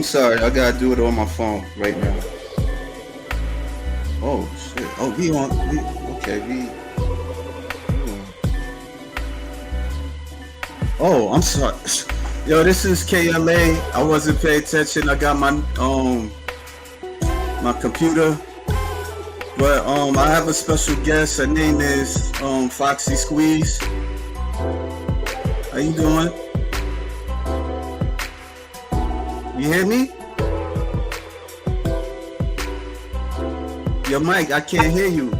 sorry. I gotta do it on my phone right now. Oh shit. Oh, we on. Okay. Oh, I'm sorry. Yo, this is KLA. I wasn't paying attention. I got my computer, but I have a special guest. Her name is Foxxy Squeeze. How you doing? You hear me? Your mic, I can't hear you.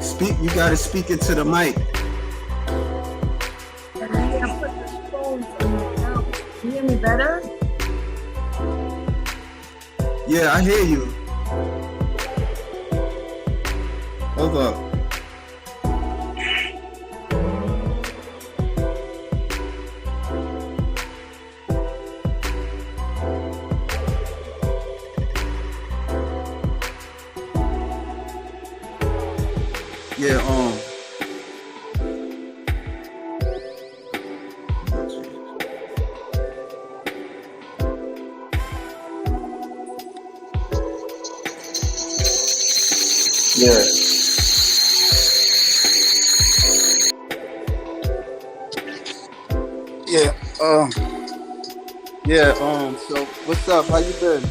Speak. You gotta speak into the mic. Can you hear me better? Yeah, I hear you. Hold up. Yeah, yeah. Yeah, so what's up? How you been?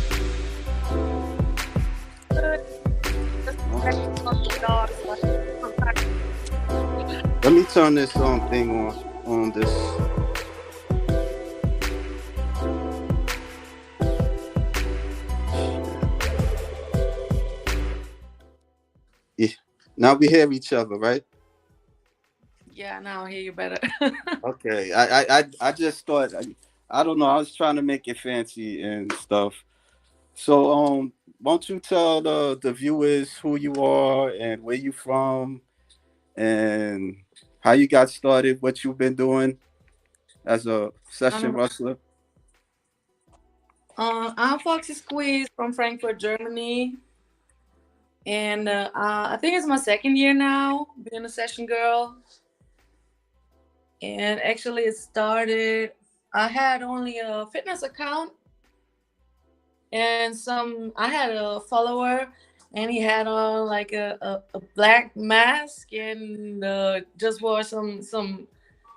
Let me turn this thing on this. Yeah. Now we hear each other, right? Yeah, now I hear you better. Okay. I just thought I don't know. I was trying to make it fancy and stuff. So won't you tell the viewers who you are and where you from and how you got started, what you've been doing as a session Um, wrestler? I'm Foxxy Squeeze from Frankfurt, Germany, and I think it's my second year now being a session girl. And actually, it started. I had only a fitness account, and I had a follower, and he had on like a black mask and just wore some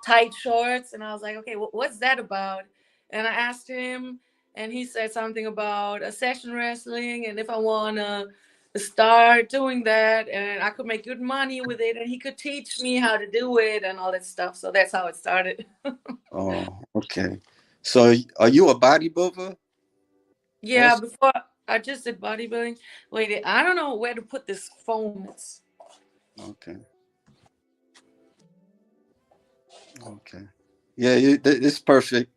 tight shorts, and I was like, okay, what's that about? And I asked him, and he said something about a session wrestling, and if I wanna start doing that, and I could make good money with it, and he could teach me how to do it and all that stuff. So that's how it started. Oh, okay. So are you a bodybuilder Yeah, also? before I just did bodybuilding. Wait, I don't know where to put this phone. Okay. Okay. Yeah, it's perfect.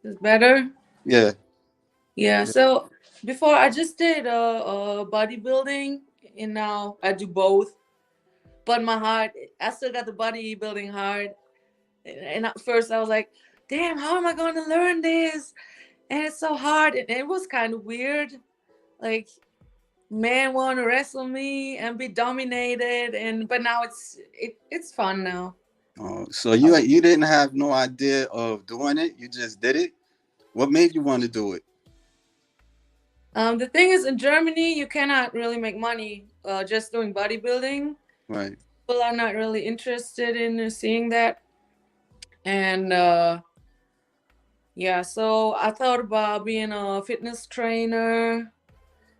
It's better. Yeah. Yeah. Yeah. So before I just did bodybuilding, and now I do both. But my heart, I still got the bodybuilding heart. And at first I was like, damn, how am I going to learn this? And it's so hard. And it was kind of weird. Like, man want to wrestle me and be dominated. But now it's fun now. Oh, so you didn't have no idea of doing it. You just did it. What made you want to do it? The thing is, in Germany, you cannot really make money just doing bodybuilding. Right. People are not really interested in seeing that. And yeah, so I thought about being a fitness trainer,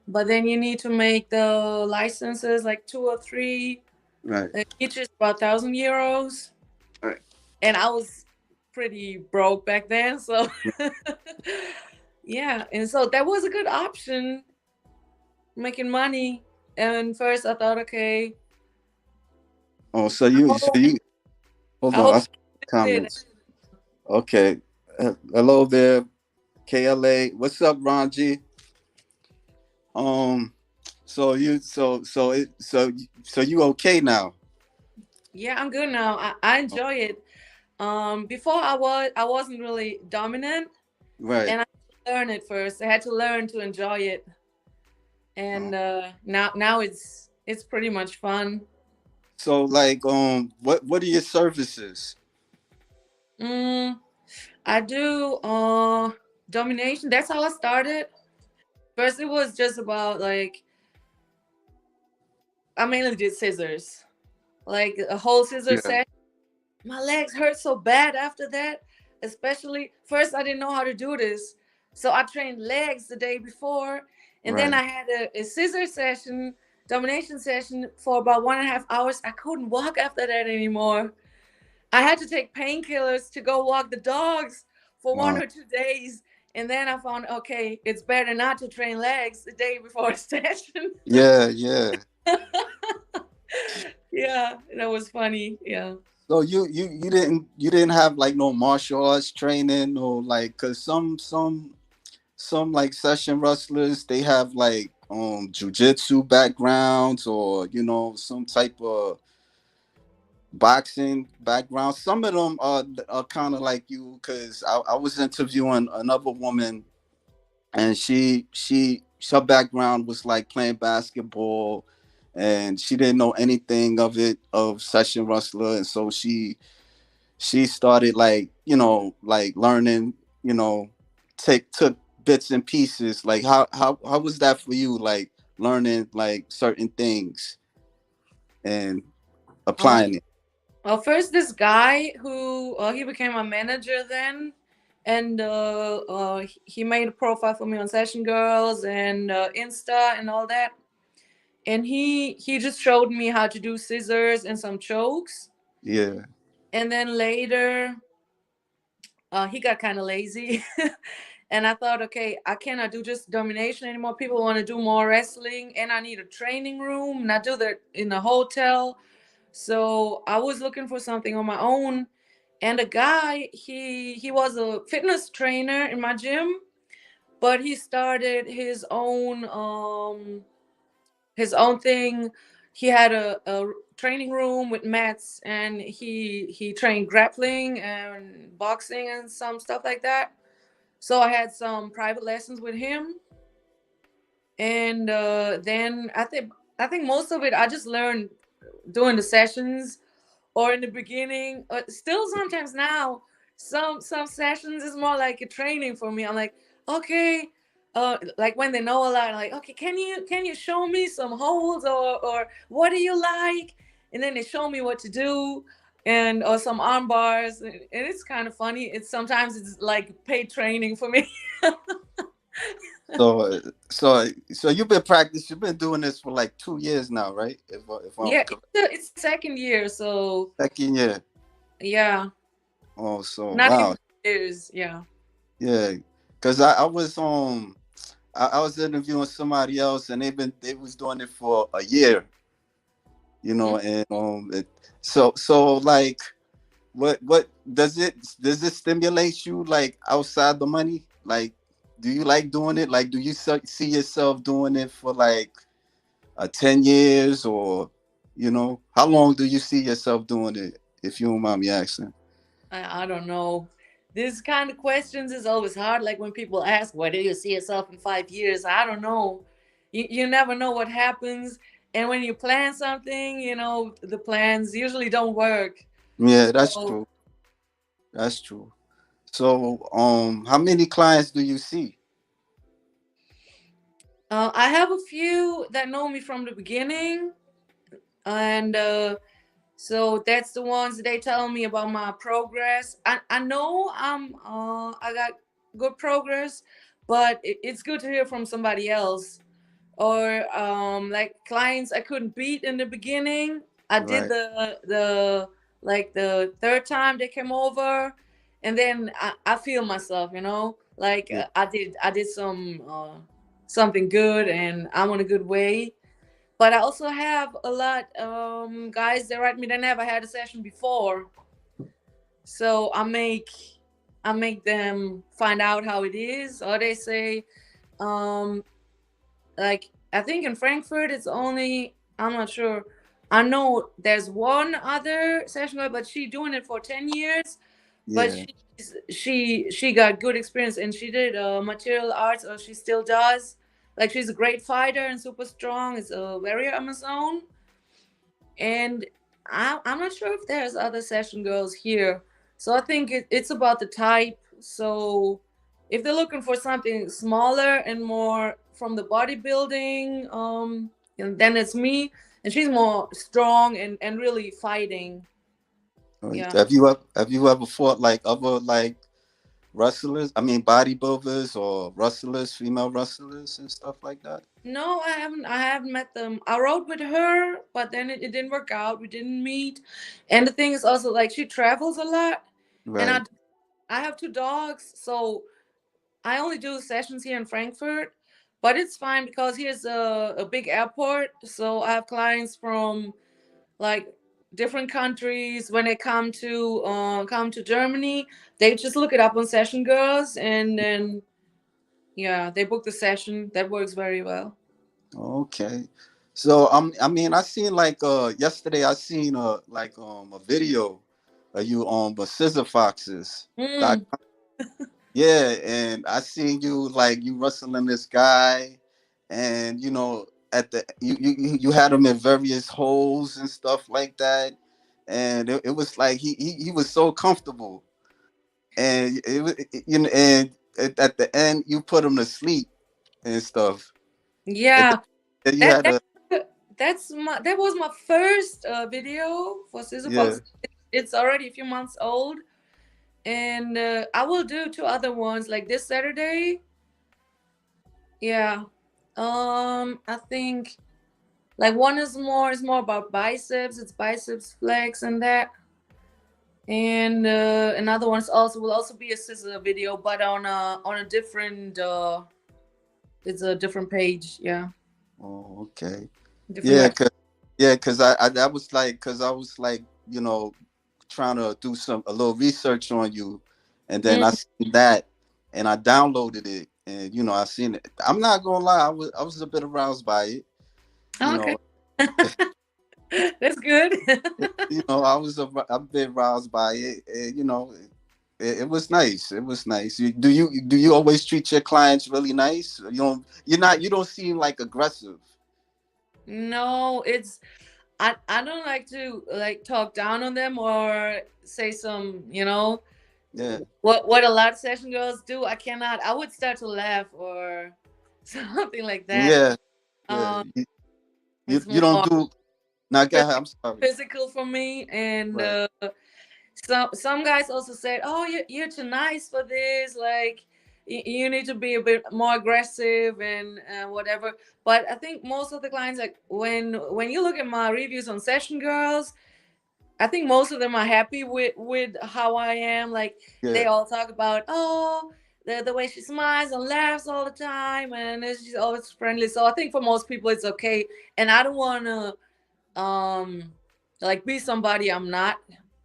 but then you need to make the licenses like two or three. Right. Each is about €1,000. Right. And I was pretty broke back then. So yeah, and so that was a good option, making money. And first I thought, okay, Oh, I so hope, you hold I on. hope I I see did it. comments. Okay. Hello there, KLA. What's up, Ron G? Um. So you okay now? Yeah, I'm good now. I enjoy it. Before I wasn't really dominant, Right. and I had to learn it first. I had to learn to enjoy it, Oh. and now it's pretty much fun. So like what are your services? Mm, I do. Domination. That's how I started. First, it was just about like I mainly did scissors, like a whole scissor Yeah. set. My legs hurt so bad after that. Especially first, I didn't know how to do this, so I trained legs the day before, and then Right. I had a scissor session, domination session for about 1.5 hours. I couldn't walk after that anymore. I had to take painkillers to go walk the dogs for one Wow. or 2 days. And then I found, okay, it's better not to train legs the day before a session. Yeah, yeah. Yeah, that was funny. Yeah. So you didn't have like no martial arts training or like, cause some like session wrestlers, they have like jujitsu backgrounds, or some type of boxing background. Some of them are kind of like you, because I was interviewing another woman, and she her background was like playing basketball, and she didn't know anything of it, of session wrestler, and so she started like like learning, you know took bits and pieces. Like how was that for you, like learning like certain things and Uh, applying it? well, first, this guy who he became a manager then. And he made a profile for me on Session Girls and Insta and all that. And he just showed me how to do scissors and some chokes. Yeah. And then later he got kind of lazy. And I thought, okay, I cannot do just domination anymore. People want to do more wrestling, and I need a training room, not do that in a hotel. So I was looking for something on my own. And a guy, he was a fitness trainer in my gym, but he started his own thing. He had a training room with mats, and he trained grappling and boxing and some stuff like that. So I had some private lessons with him, and then I think most of it I just learned doing the sessions or in the beginning. Still, sometimes now, some sessions is more like a training for me. I'm like, okay, like when they know a lot, like, okay, can you show me some holds, or what do you like? And then they show me what to do, and or some arm bars, and it's kind of funny. It's sometimes it's like paid training for me. So you've been doing this for like 2 years now, right? If I'm Yeah, correct. it's the second year, so Second year. yeah, Oh, so not even wow. 2 years. Yeah. Yeah, because I was I was interviewing somebody else, and they was doing it for a year, and so like, what does it stimulate you, like outside the money? Like, do you like doing it? Like, do you see yourself doing it for like 10 years, or how long do you see yourself doing it, if you don't mind me asking? I don't know. This kind of questions is always hard. Like when people ask, "Where do you see yourself in 5 years?" I don't know. You never know what happens, and when you plan something, the plans usually don't work. Yeah, that's So true. That's true. So, how many clients do you see? I have a few that know me from the beginning, and so that's the ones that they tell me about my progress. I know I got good progress, but it's good to hear from somebody else, or like clients I couldn't beat in the beginning. I did Right. the like the third time they came over, and then I feel myself, like Yeah. I did something good, and I'm on a good way. But I also have a lot guys that write me that never had a session before, so I make them find out how it is, or they say, um, like I think in Frankfurt it's only, I'm not sure. I know there's one other session girl, but she doing it for 10 years. But Yeah. she got good experience, and she did material arts, or she still does. Like she's a great fighter and super strong. It's a warrior Amazon, and I'm not sure if there's other session girls here. So I think it's about the type. So if they're looking for something smaller and more from the bodybuilding, and then it's me, and she's more strong and really fighting. Yeah. Have you ever fought like other like wrestlers? I mean, bodybuilders or wrestlers, female wrestlers and stuff like that. No, I haven't. I haven't met them. I rode with her, but then it didn't work out. We didn't meet, and the thing is also like she travels a lot, and Right. I have two dogs, so I only do sessions here in Frankfurt, but it's fine because here's a big airport. So I have clients from like different countries. When they come to Germany, they just look it up on Session Girls, and then yeah, they book the session. That works very well. Okay. So I mean, I seen like yesterday I seen like a video of you on the Scissor Foxes. Mm, Yeah, and I seen you like you wrestling this guy, and you know at the you had him in various holes and stuff like that, and it was like he was so comfortable, and you know, and at the end you put him to sleep and stuff, and yeah, then you that had that to that was my first video for Scissor yeah. Fox. It's already a few months old, and I will do two other ones like this Saturday. Yeah, I think like one is more about biceps. It's biceps flex and that, and another one is also will also be a scissor video, but on a different it's a different page. Yeah, Oh, okay. different Yeah, web. cause I that was like cause I was like you know trying to do some a little research on you, and then I Mm. seen that, and I downloaded it, and you know I seen it. I'm not gonna lie, I was a bit aroused by it. You Oh, okay, know, that's good. you know I was a bit aroused by it. And, you know, it was nice. It was nice. Do you always treat your clients really nice? You don't seem like aggressive. No, it's I don't like to like talk down on them or say some, Yeah, what a lot of session girls do. I cannot. I would start to laugh or something like that. yeah, yeah. Um, You it's you more don't do. Now, go ahead. physical, I'm sorry. physical for me, and Right. some guys also said, "Oh, you're too nice for this. Like, you need to be a bit more aggressive and whatever." But I think most of the clients, like when you look at my reviews on Session Girls, I think most of them are happy with how I am. Like they Yeah. all talk about, oh, the way she smiles and laughs all the time, and she's always friendly. So I think for most people it's okay. And I don't want to like be somebody I'm not.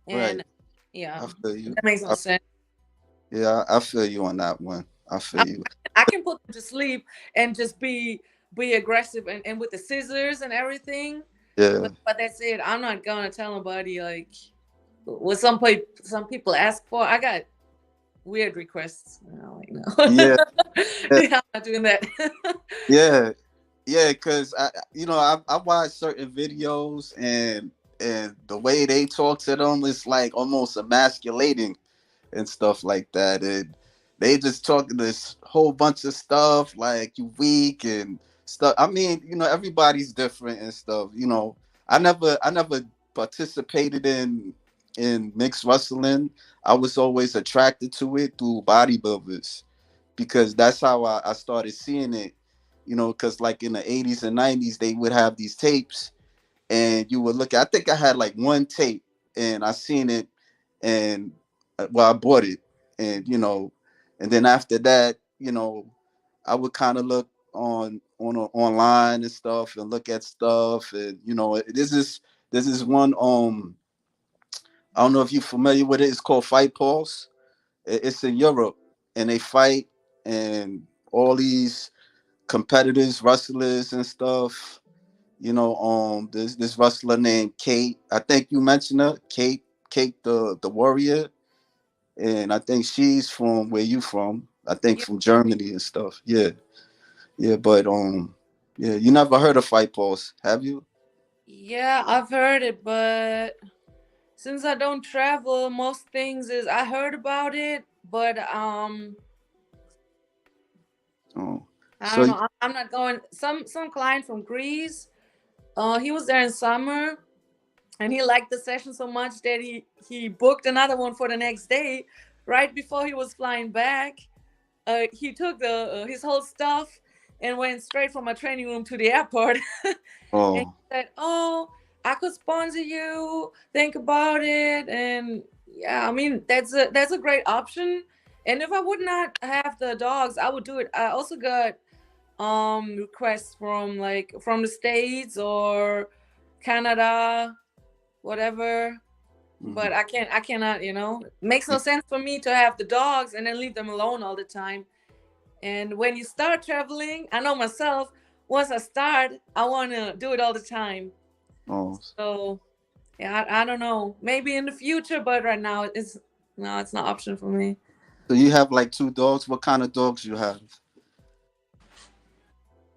And Right. yeah, I feel you. that makes no sense. Yeah, I feel you on that one. I feel I, you. I can put them to sleep and just be aggressive and with the scissors and everything. Yeah. But that's it. I'm not gonna tell nobody like what some people ask for. I got weird requests. Like no, Yeah. Yeah. yeah, I'm not doing that. Yeah. Yeah. Cause I watch certain videos, and the way they talk to them is like almost emasculating and stuff like that. And they just talking this whole bunch of stuff like you weak and stuff. I mean, everybody's different and stuff. I never participated in mixed wrestling. I was always attracted to it through bodybuilders because that's how I started seeing it. Because like in the 80s and 90s, they would have these tapes, and you would look. I think I had like one tape, and I seen it, and well, I bought it, and and then after that, I would kind of look online and stuff, and look at stuff, and this is one I don't know if you're familiar with it. It's called Fight Pulse. It's in Europe, and they fight, and all these competitors, wrestlers, and stuff. This wrestler named Kate. I think you mentioned her, Kate the warrior, and I think she's from where you from. I think Yeah, from Germany and stuff. Yeah, yeah, but yeah, you never heard of Fight Pulse, have you? yeah, I've heard it, but since I don't travel, most things is I heard about it, but Oh, I so don't know. I'm not going. Some client from Greece. He was there in summer, and he liked the session so much that he booked another one for the next day, right before he was flying back. He took the his whole stuff and went straight from my training room to the airport. And he oh, said, "Oh, I could sponsor you. Think about it." And yeah, I mean that's a great option. And if I would not have the dogs, I would do it. I also got requests from like from the States or Canada, whatever. mhm. But I cannot, it makes no sense for me to have the dogs and then leave them alone all the time. And when you start traveling, I know myself, once I start, I want to do it all the time. Oh, So, yeah, I don't know. Maybe in the future, but right now it's no, it's not option for me. so you have like two dogs. What kind of dogs you have?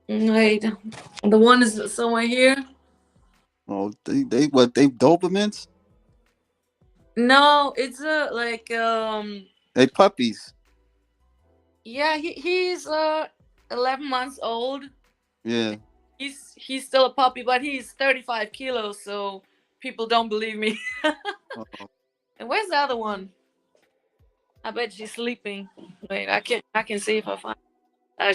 Wait, the one is somewhere here. Oh, they what they Dobermans? No, it's a like They puppies. yeah, he's 11 months old. Yeah. He's still a puppy, but he's 35 kilos, so people don't believe me. Oh, And where's the other one? I bet she's sleeping. Wait, I can see if I find.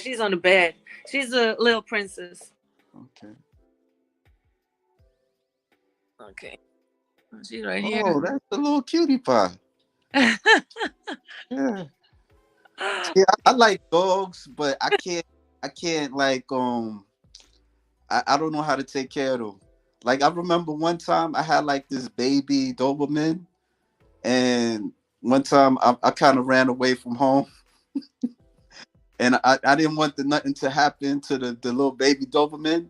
She's on the bed. She's a little princess. okay. Okay, she's right here. Oh, that's a little cutie pie. Yeah. See, I like dogs, but I can't like I don't know how to take care of them. Like I remember one time I had like this baby Doberman, and one time I kind of ran away from home, and I didn't want nothing to happen to the little baby Doberman,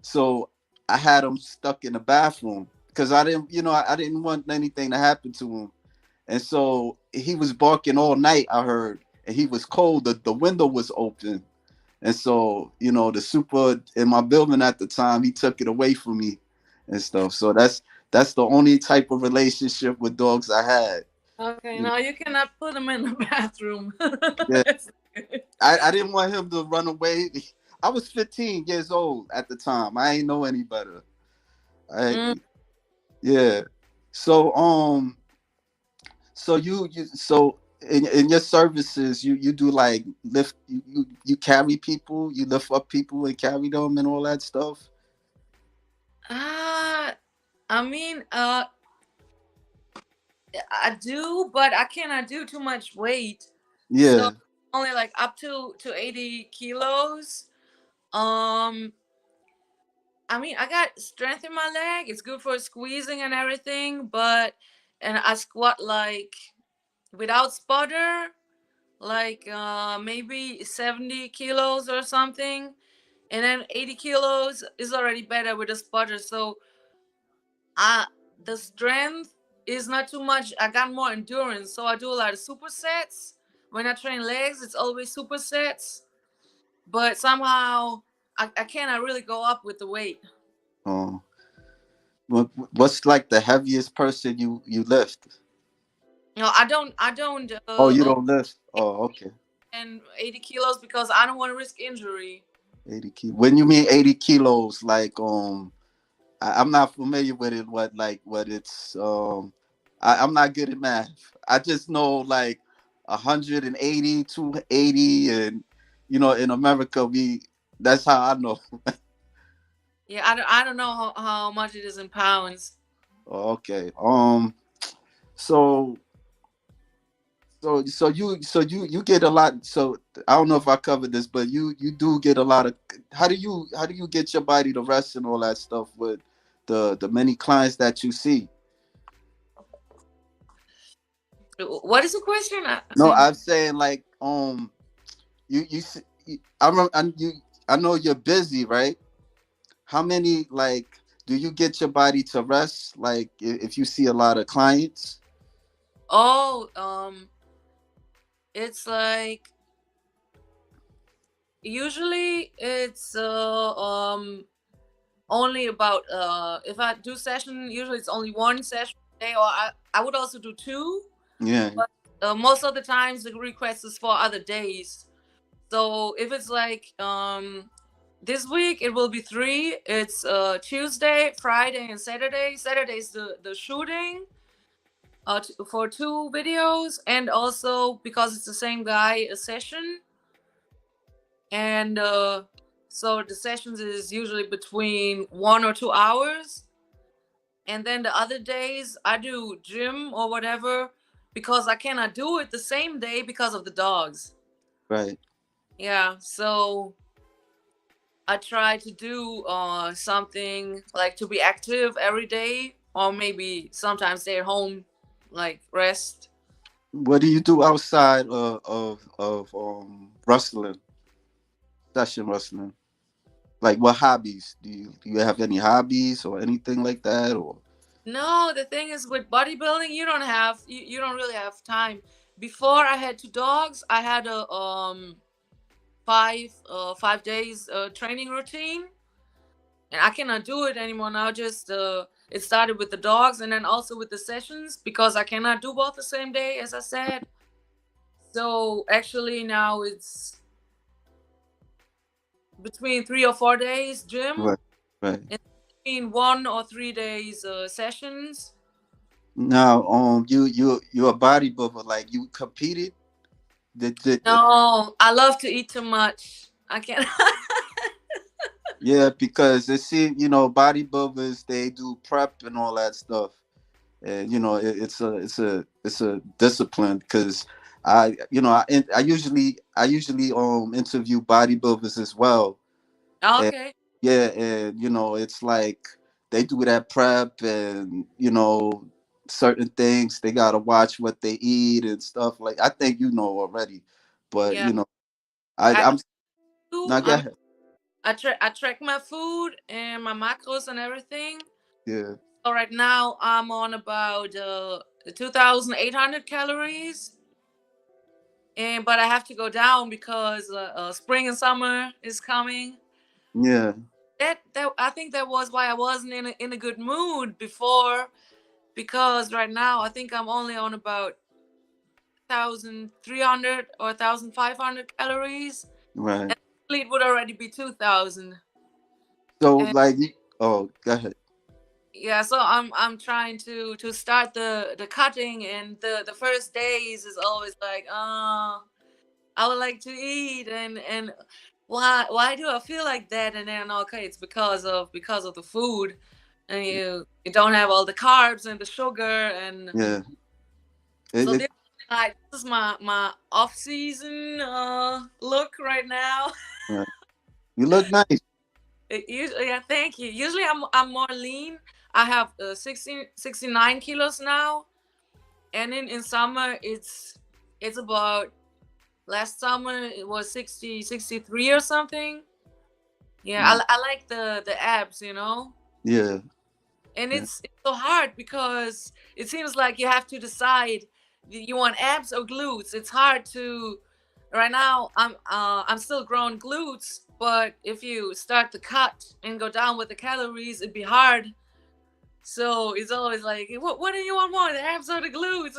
so I had him stuck in the bathroom because I didn't, I didn't want anything to happen to him. And so he was barking all night, I heard, and he was cold. The window was open. And so, the super in my building at the time, he took it away from me and stuff. So that's the only type of relationship with dogs I had. Okay, You know, now you cannot put them in the bathroom. yeah. That's good. I didn't want him to run away. I was 15 years old at the time. I ain't know any better. I Mm. Yeah. So so in your services you do like lift you carry people, you lift up people and carry them and all that stuff. Ah, I mean, I do, but I cannot do too much weight. So Yeah. only like up to 80 kilos. Um, I mean, I got strength in my leg. It's good for squeezing and everything, but and I squat like without spotter, like maybe 70 kilos or something. And then 80 kilos is already better with a spotter. So I the strength is not too much. I got more endurance. So I do a lot of supersets. When I train legs, it's always supersets. But somehow I cannot really go up with the weight. Oh, what's like the heaviest person you lift? No, I don't Oh, you don't lift. Oh, okay. and 80 kilos because I don't want to risk injury. 80 kilos. When you mean 80 kilos, like I'm not familiar with it. What it's I'm not good at math. I just know like 180, 280, and in America we that's how I know. Yeah, I don't know how much it is in pounds. Oh, okay. So so you get a lot. So I don't know if I covered this, but you do get a lot of. How do you get your body to rest and all that stuff with the many clients that you see? What is the question? No, I'm saying like you s- I know you're busy, right? How many like do you get your body to rest like if you see a lot of clients? Oh, it's like usually it's only about if I do session, usually it's only one session a day, or I would also do two, Yeah. but most of the times the request is for other days. So if it's like this week, it will be three. It's Tuesday, Friday, and Saturday. Saturday's the shooting for two videos, and also because it's the same guy, a session. And so the sessions is usually between 1 or 2 hours. And then the other days I do gym or whatever, because I cannot do it the same day because of the dogs. Right. Yeah, so I try to do something like to be active every day, or maybe sometimes stay at home, like rest. What do you do outside of wrestling, session wrestling? Like, what hobbies do you have any hobbies or anything like that? Or No, the thing is with bodybuilding, you don't really have time. Before I had two dogs, I had a 5 days training routine, and I cannot do it anymore now. Just it started with the dogs, and then also with the sessions, because I cannot do both the same day, as I said. So actually now it's between 3 or 4 days gym, right, right. and between 1 or 3 days sessions. Now, you're a bodybuilder. Like, you competed? Did No, I love to eat too much. I can't. Yeah, because it seems, bodybuilders, they do prep and all that stuff, and it's a discipline. Because I usually interview bodybuilders as well. And Okay. yeah, and it's like they do that prep, and certain things they gotta watch what they eat and stuff. Like, I think already, but Yeah. I I I'm do. not gonna. I track my food and my macros and everything. Yeah, So right now I'm on about 2,800 calories, and but I have to go down because spring and summer is coming. yeah, That I think that was why I wasn't in a good mood before, because right now I think I'm only on about 1,300 or 1,500 calories, right. and it would already be 2,000. So, And like, oh, go ahead. yeah, so I'm trying to start the cutting, and the first days is always like, I would like to eat, and why do I feel like that? And then okay, it's because of the food, and you don't have all the carbs and the sugar, and Yeah, so it, this is my off season look right now. right. You look nice. Yeah, thank you. Usually I'm more lean. I have 69 kilos now, and in summer it's about, last summer it was 63 or something. Yeah, Mm, I like the abs. yeah, And yeah, it's so hard because it seems like you have to decide, you want abs or glutes. It's hard to, right now I'm still growing glutes, but if you start to cut and go down with the calories, it'd be hard. So it's always like, what do you want more, the abs or the glutes?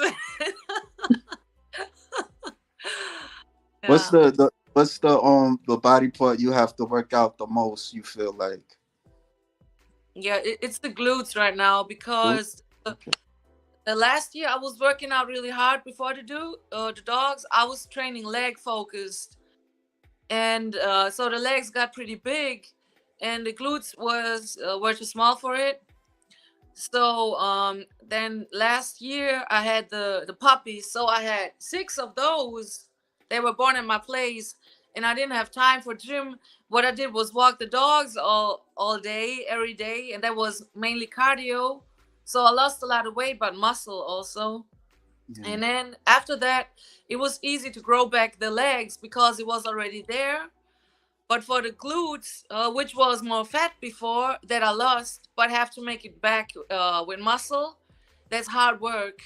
What's Yeah. the body part you have to work out the most? You feel like? Yeah, it's the glutes right now, Cool. because Okay. the last year I was working out really hard before the dogs. I was training leg focused, and so the legs got pretty big, and the glutes were too small for it. So then last year I had the puppies, so I had six of those. They were born in my place, and I didn't have time for gym. What I did was walk the dogs all day, every day, and that was mainly cardio. So I lost a lot of weight, but muscle also. Yeah. And then after that, it was easy to grow back the legs because it was already there. But for the glutes, which was more fat before, that I lost, but have to make it back with muscle, that's hard work.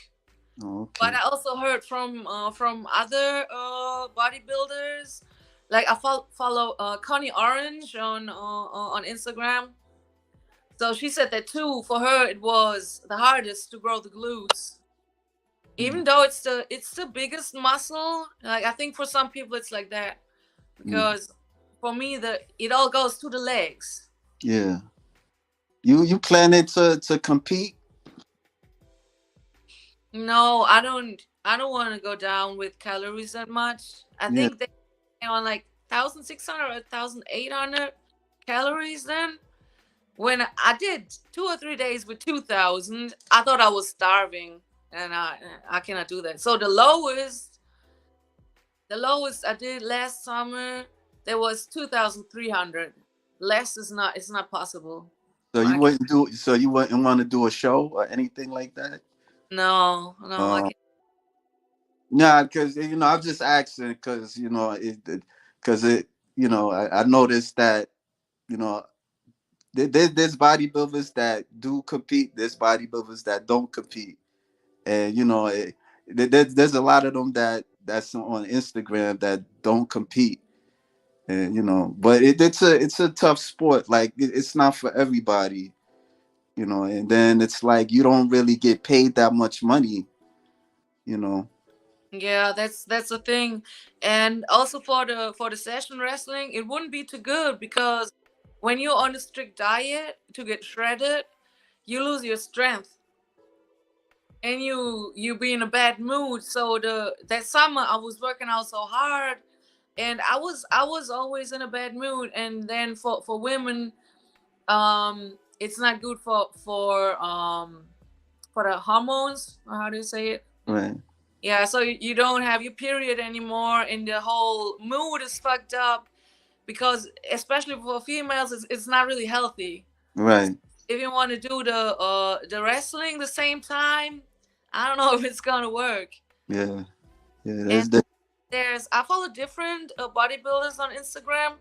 Oh, But okay. I also heard from other bodybuilders, like I follow Connie Orange on Instagram. So she said that too. For her, it was the hardest to grow the glutes, Mm, even though it's the biggest muscle. Like I think for some people it's like that, Mm. because for me the it all goes to the legs. Yeah. You planning to compete? No, I don't want to go down with calories that much. I Yeah. think they on like 1,600 or 1,800 calories then. When I did 2 or 3 days with 2,000, I thought I was starving, and I cannot do that. So the lowest I did last summer, there was 2,300. Less is not, it's not possible. So you I can wouldn't do so you wouldn't want to do a show or anything like that? no, no, I Um, can't. nah, because I'm just asking because because I noticed that you know there's bodybuilders that do compete, there's bodybuilders that don't compete, and there's a lot of them that's on Instagram that don't compete, and but it's a tough sport. Like it's not for everybody, and then it's like you don't really get paid that much money, you know. Yeah, that's the thing. And also for the session wrestling, it wouldn't be too good because when you're on a strict diet to get shredded, you lose your strength and you be in a bad mood. So the that summer I was working out so hard and I was always in a bad mood. And then for women, it's not good for the hormones, or how do you say it? Right, Yeah, so you don't have your period anymore, and the whole mood is fucked up because, especially for females, it's not really healthy. right. If you want to do the wrestling the same time, I don't know if it's gonna work. Yeah, yeah. And That's the there's I follow different bodybuilders on Instagram.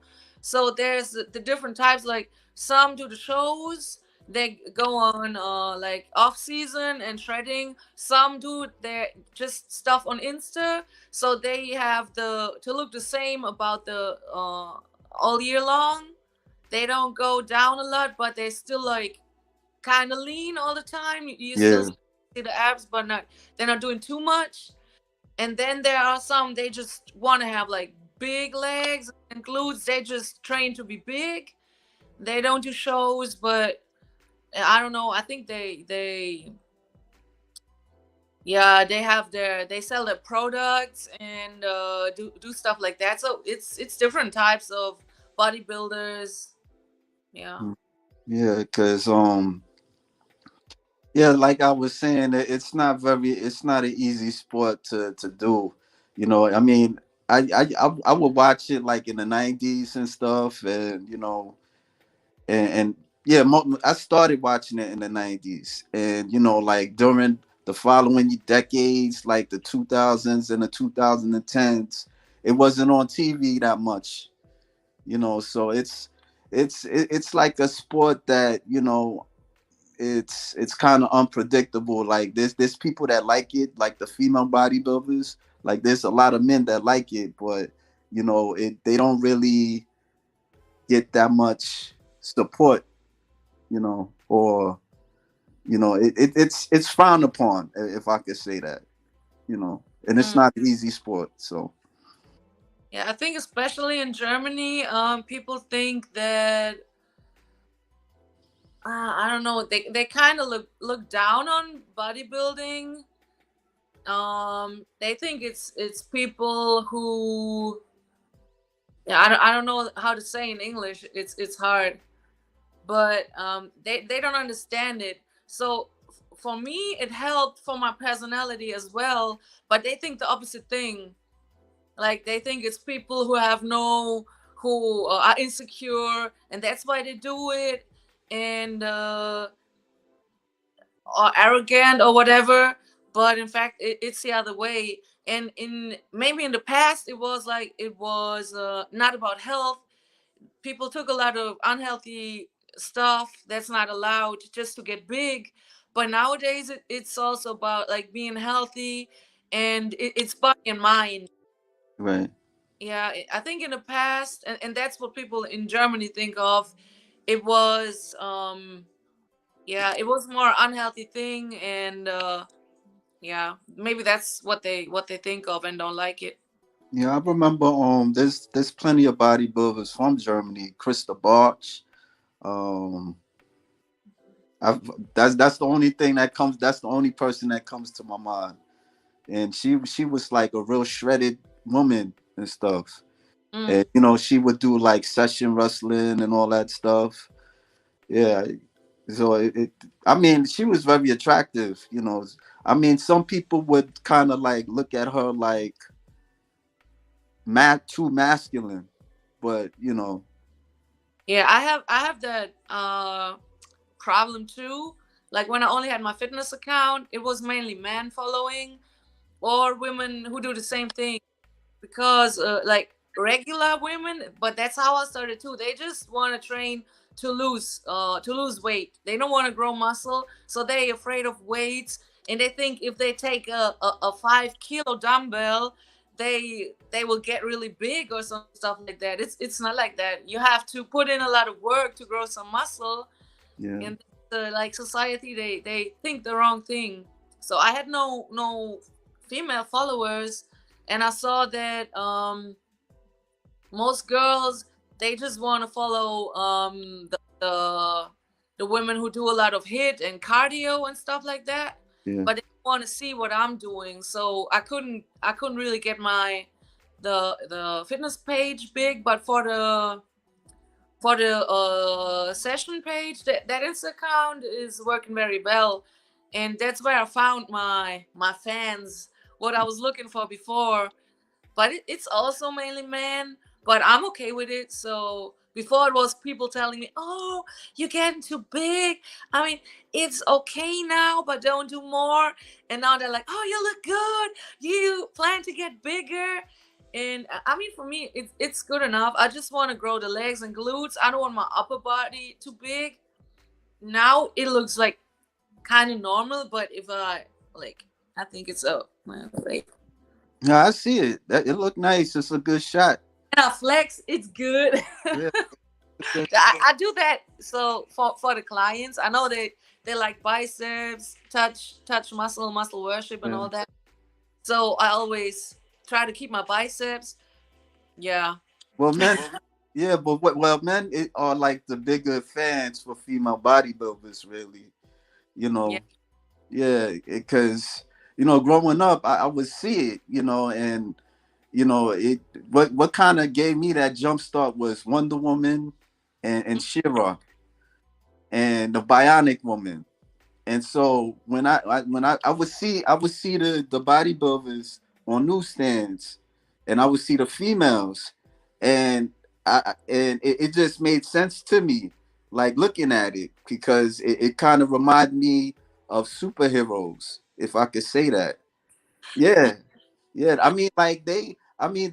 So there's the different types. Like some do the shows. They go on like off season and shredding. Some do their just stuff on Insta. So they have the to look the same about the all year long. They don't go down a lot, but they still like kind of lean all the time. You still yeah, see the abs, but not they're not doing too much. And then there are some they just want to have like big legs and glutes. They just train to be big. They don't do shows, but I don't know. I think they yeah, they have they sell their products and do stuff like that. So it's different types of bodybuilders. Yeah. mm, yeah. Because yeah, like I was saying, it's not an easy sport to do. I mean, I would watch it like in the '90s and stuff, and and yeah, I started watching it in the '90s, and like during the following decades, like the 2000s and the 2010s, it wasn't on TV that much, so it's like a sport that it's kind of unpredictable. Like there's people that like it, like the female bodybuilders. Like there's a lot of men that like it, but they don't really get that much support, or it's frowned upon, if I could say that, and it's Mm. not an easy sport. So Yeah, I think especially in Germany, people think that I don't know. They kind of look down on bodybuilding. They think it's people who yeah I don't know how to say in English. It's hard, but they don't understand it. So for me, it helped for my personality as well. But they think the opposite thing. Like they think it's people who have no who are insecure, and that's why they do it, and or arrogant or whatever. But in fact it's the other way. And in maybe in the past it was like it was not about health. People took a lot of unhealthy stuff that's not allowed just to get big. But nowadays it's also about like being healthy, and it's body and mind. right, Yeah, I think in the past, and that's what people in Germany think of. It was yeah, it was more unhealthy thing, and yeah, maybe that's what they think of and don't like it. Yeah, I remember. There's plenty of bodybuilders from Germany. Krista Barch. Um, I've, that's the only thing that comes. That's the only person that comes to my mind. And she was like a real shredded woman and stuff. Mm. And she would do like session wrestling and all that stuff. Yeah. So I mean, she was very attractive. I mean, some people would kind of like look at her like too masculine, but Yeah, I have that problem too. Like when I only had my fitness account, it was mainly men following or women who do the same thing. Because like regular women, but that's how I started too. They just want to train to lose weight. They don't want to grow muscle, so they afraid of weights, and they think if they take a 5 kilo dumbbell, they will get really big or some stuff like that. It's not like that. You have to put in a lot of work to grow some muscle, yeah, and the like society, they think the wrong thing. So I had no female followers, and I saw that most girls, they just want to follow the women who do a lot of hit and cardio and stuff like that, yeah, but they want to see what I'm doing. So I couldn't really get my the fitness page big, but for the session page, that Insta account is working very well, and that's where I found my fans. What I was looking for before, but it's also mainly men. But I'm okay with it. So before it was people telling me, "Oh, you're getting too big." I mean, it's okay now, but don't do more. And now they're like, "Oh, you look good. You plan to get bigger." And I mean, for me, it's good enough. I just want to grow the legs and glutes. I don't want my upper body too big. Now it looks like kind of normal, but if I like, I think it's a well, like, yeah. I see it. It looked nice. It's a good shot. flex. It's good. Yeah, it's a good. I do that so for the clients. I know they like biceps, touch muscle worship and Yeah. all that. So I always try to keep my biceps. Yeah. Well, men. Yeah, but men are like the bigger fans for female bodybuilders, really. You Yeah. know, yeah, because growing up, I would see it, and it. What kind of gave me that jump start was Wonder Woman, and She-Ra, and the Bionic Woman. And so when I would see the bodybuilders on newsstands, and I would see the females, and it just made sense to me, like looking at it, because it kind of reminded me of superheroes, if I could say that. Yeah, yeah. I mean,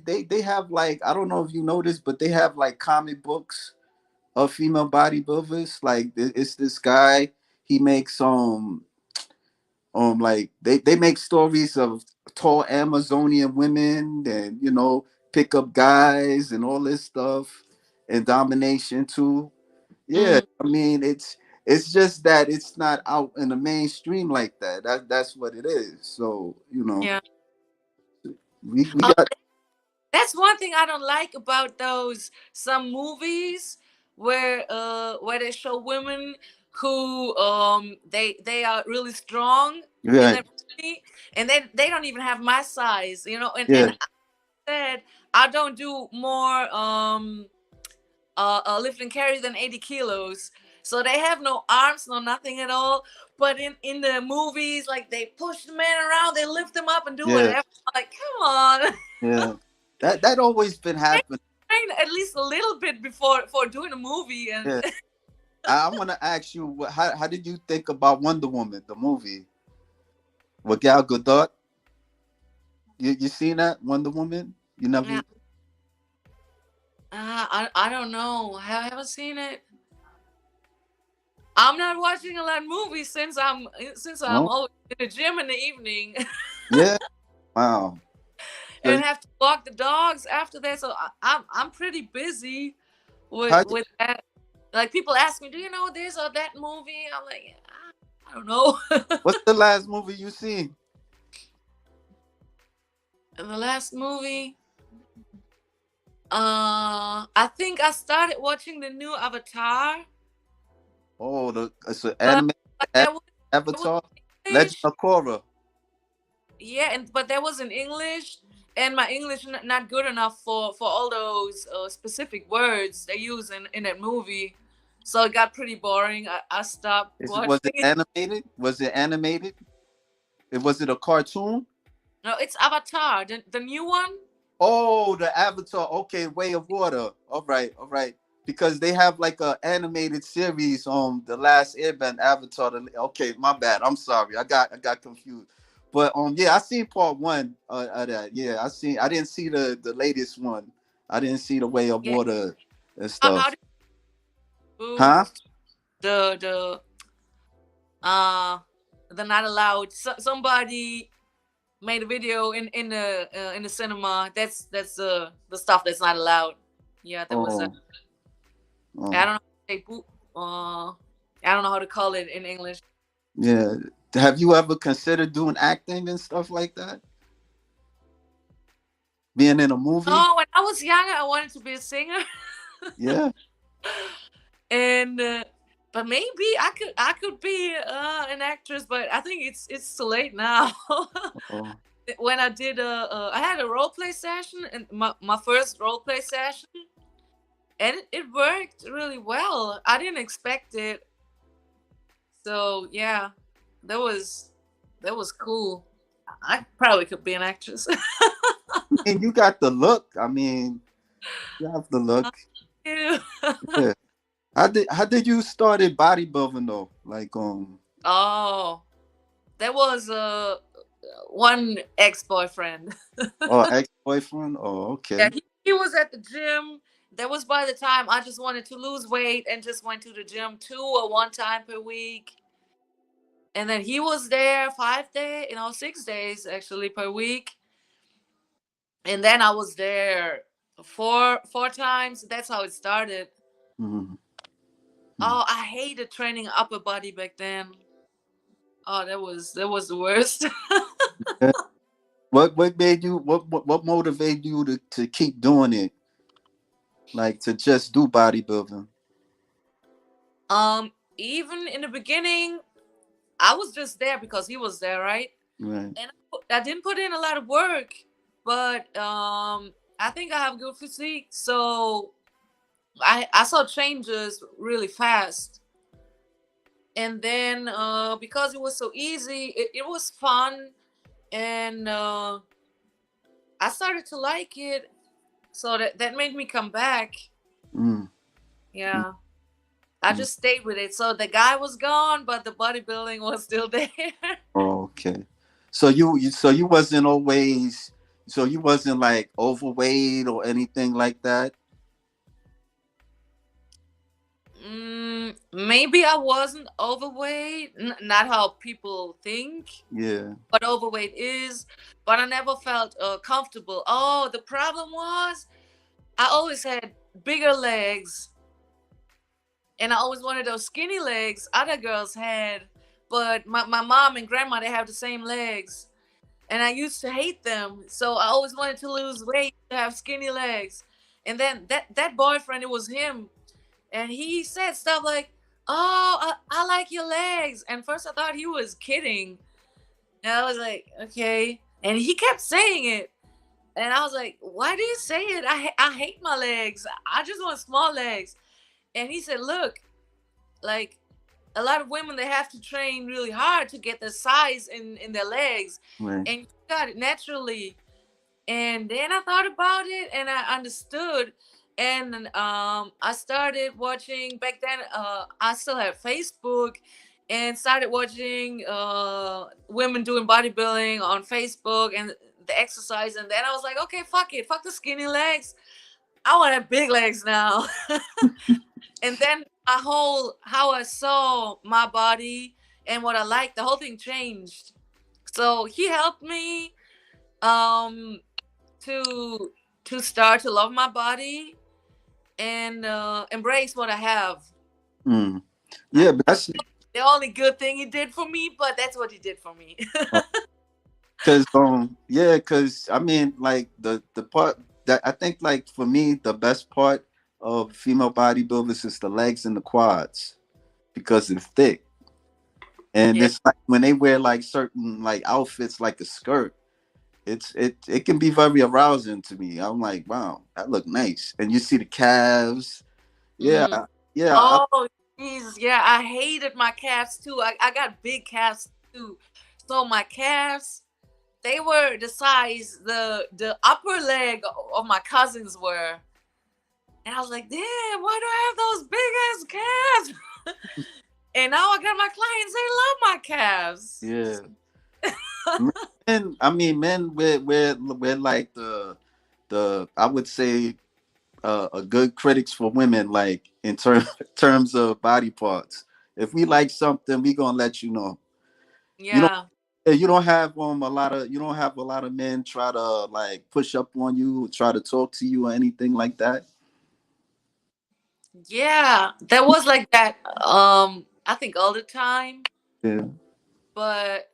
they have, like, I don't know if you noticed, but they have like comic books of female bodybuilders. Like, it's this guy. He makes like, they make stories of tall Amazonian women, and pick up guys and all this stuff, and domination too. Yeah, Mm, I mean, it's just that it's not out in the mainstream like that. That's what it is. So yeah. we Uh, got. that's one thing I don't like about those some movies where they show women who they are really strong in Right. that movie, and they don't even have my size, and Yeah, I said I don't do more lift and carry than 80 kilos. So they have no arms, no nothing at all. But in the movies, like they push the man around, they lift him up and do yeah, whatever. I'm like, come on, yeah. That always been happening. train at least a little bit before doing a movie. And Yeah. I want to ask you, how did you think about Wonder Woman, the movie with Gal Gadot? You seen that Wonder Woman? You never? yeah, I don't know. I haven't seen it. I'm not watching a lot of movies since I'm No. always in the gym in the evening Yeah. Wow. So and have to walk the dogs after that. So I'm pretty busy with how? with that. Like people ask me, "Do you know this or that movie?" I'm like, I don't know. What's the last movie you seen? The last movie. I think I started watching the new Avatar, Oh, it's an but anime there was Avatar, Legend English. of Korra. Yeah, and but that was in English, and my English not good enough for all those specific words they use in that movie, so it got pretty boring. I stopped Was watching it it. animated? Was it animated? Was it a cartoon? No, it's Avatar, the new one. Oh, the Avatar. Okay, Way of Water. All right, all right. Because they have like a animated series on the Last Airbender Avatar. Okay, my bad. I'm sorry. I got confused. But yeah, I seen part one of that. Yeah, I didn't see the latest one. I didn't see the Way of Yeah, Water and how stuff. did you Huh? the uh the not allowed? Somebody made a video in the cinema. That's the stuff that's not allowed. Yeah, there was a Oh, oh, I don't know how to say I don't know how to call it in English. yeah. Have you ever considered doing acting and stuff like that? Being in a movie? Oh, when I was younger, I wanted to be a singer, Yeah. and but maybe I could be an actress, but I think it's too late now. Oh, When I did I had a role play session, and my first role play session, and it worked really well. I didn't expect it, so yeah, that was that was cool. I probably could be an actress. and you got the look. I mean, you have the look. Ew. Yeah. How did you started bodybuilding though? Like Oh, that was one ex boyfriend. oh, ex-boyfriend? Oh, Yeah, okay. he was at the gym. That was by the time I just wanted to lose weight and just went to the gym 2 or 1 time per week. And then he was there 5 days, 6 days actually per week. And then I was there four times. That's how it started. Mm-hmm. Oh, I hated training upper body back then. Oh, that was the worst. Yeah. What made you what motivated you to keep doing it? Like to just do bodybuilding? Even in the beginning, I was just there because he was there, right? Right. And I didn't put in a lot of work, but I think I have good physique, so I saw changes really fast. And then because it was so easy, it was fun, and I started to like it, so that made me come back. Mm. Yeah, I Mm. just stayed with it. So the guy was gone, but the bodybuilding was still there. Oh, okay. So you wasn't always so you wasn't like overweight or anything like that? Maybe I wasn't overweight, not how people think Yeah. what overweight is, but I never felt comfortable. Oh, the problem was I always had bigger legs, and I always wanted those skinny legs other girls had. But my mom and grandma, they have the same legs, and I used to hate them. So I always wanted to lose weight to have skinny legs. And then that boyfriend, it was him, and he said stuff like, "Oh, I like your legs." And first I thought he was kidding, and I was like, "Okay." And he kept saying it, and I was like, "Why do you say it? I hate my legs. I just want small legs." And he said, "Look, like a lot of women, they have to train really hard to get the size in their legs, Right. and you got it naturally." And then I thought about it, and I understood. And I started watching back then. I still had Facebook, and started watching women doing bodybuilding on Facebook and the exercise. And then I was like, okay, fuck it, fuck the skinny legs. I want to have big legs now. And then my whole how I saw my body and what I liked, the whole thing changed. So he helped me um to start to love my body and embrace what I have. Mm. I, Yeah, but that's the only good thing he did for me, but that's what he did for me. because yeah, because I mean, like the part. that I think like for me the best part of female bodybuilders is the legs and the quads because it's thick. And Yeah. it's like when they wear like certain like outfits like a skirt, it can be very arousing to me. I'm like, wow, that look nice. And you see the calves. Yeah, Mm. yeah, Oh, Jesus. Yeah, I hated my calves too. I got big calves too. So my calves, they were the size the upper leg of my cousins were. And I was like, damn, why do I have those big ass calves? And now I got my clients, they love my calves. yeah. Men, I mean, men, we're like the I would say a good critics for women, like in terms of body parts. If we like something, we gonna let you know. You don't. Yeah. You don't have a lot of you don't have a lot of men try to like push up on you, try to talk to you or anything like that. Yeah. That was like that, I think all the time. Yeah, But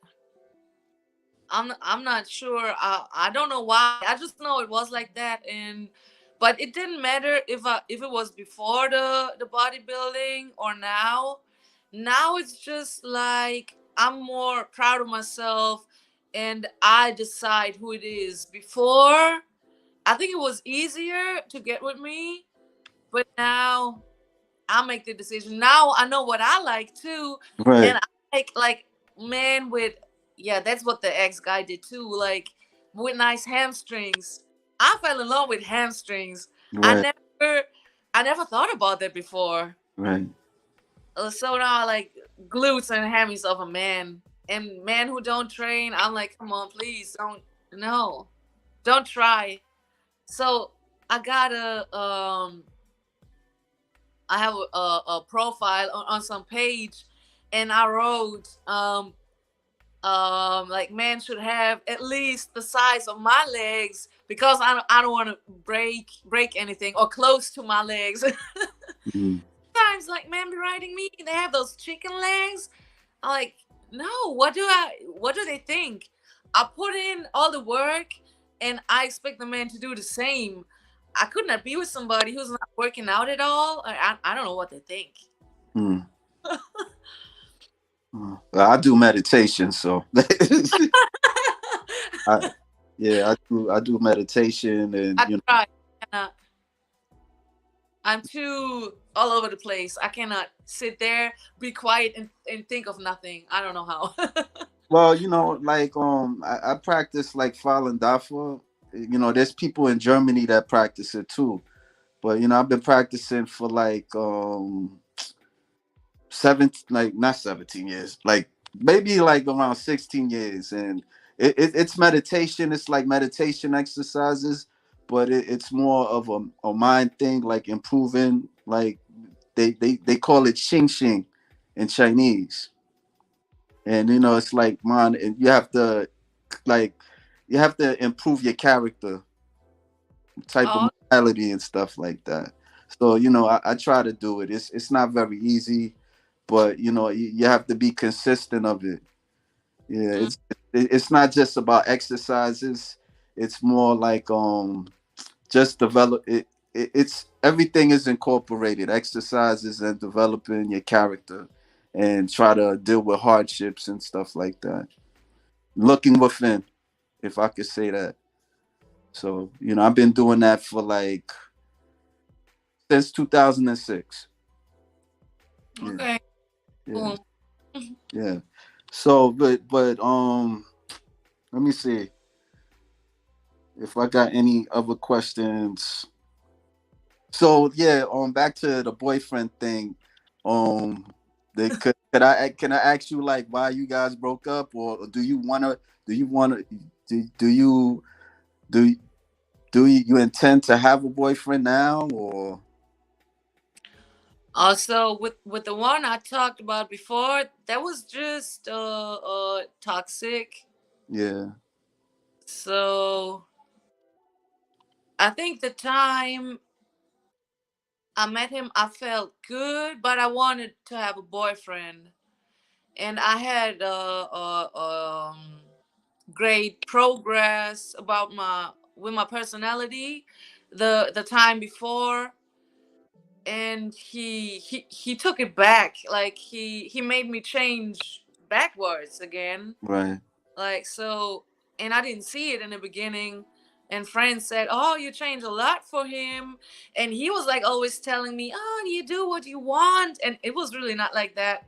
I'm not sure. I don't know why. I just know it was like that, and but it didn't matter if it was before the bodybuilding or now. Now it's just like I'm more proud of myself, and I decide who it is. Before, I think it was easier to get with me, but now I make the decision. Now I know what I like too, and right, I like men with, yeah. That's what the ex guy did too. Like with nice hamstrings. I fell in love with hamstrings. I right, never, I never thought about that before. right. So now I like glutes and hammies of a man. And men who don't train, I'm like, come on, please don't, no, don't try. So I got I have a profile on some page, and I wrote like men should have at least the size of my legs because I don't want to break anything or close to my legs. Mhm. Sometimes like men be writing me, they have those chicken legs. I'm like, no, what do they think? I put in all the work and I expect the man to do the same. I could not be with somebody who's not working out at all. I don't know what they think. Mm. Well, I do meditation, so I, yeah, I do meditation, and I try. Uh, I'm too all over the place. I cannot sit there, be quiet, and think of nothing. I don't know how. well, like I practice like Falun Dafa. There's people in Germany that practice it too, but I've been practicing for like like not 17 years, like maybe like around 16 years, and it's meditation. It's like meditation exercises, but it's more of a mind thing, like improving, like they call it xing xing in Chinese. And it's like man, and like you have to improve your character, type of Oh, mentality and stuff like that. So I try to do it. It's not very easy, but you have to be consistent of it. Yeah, mm, it's not just about exercises. It's more like just develop it. It's everything is incorporated, exercises and developing your character, and try to deal with hardships and stuff like that. Looking within, if I could say that. So I've been doing that for like since 2006. Yeah, okay, yeah, cool. yeah. So, but let me see if I got any other questions. So yeah, back to the boyfriend thing. Um, can I ask you like why you guys broke up, or do you wanna do you do you intend to have a boyfriend now, or Also, with the one I talked about before, that was just toxic. yeah, So I think the time I met him, I felt good, but I wanted to have a boyfriend, and I had great progress about with my personality the time before, and he took it back. Like he made me change backwards again. Right. Like so, and I didn't see it in the beginning. And friends said, "Oh, you changed a lot for him," and he was like always telling me, "Oh, you do what you want," and it was really not like that.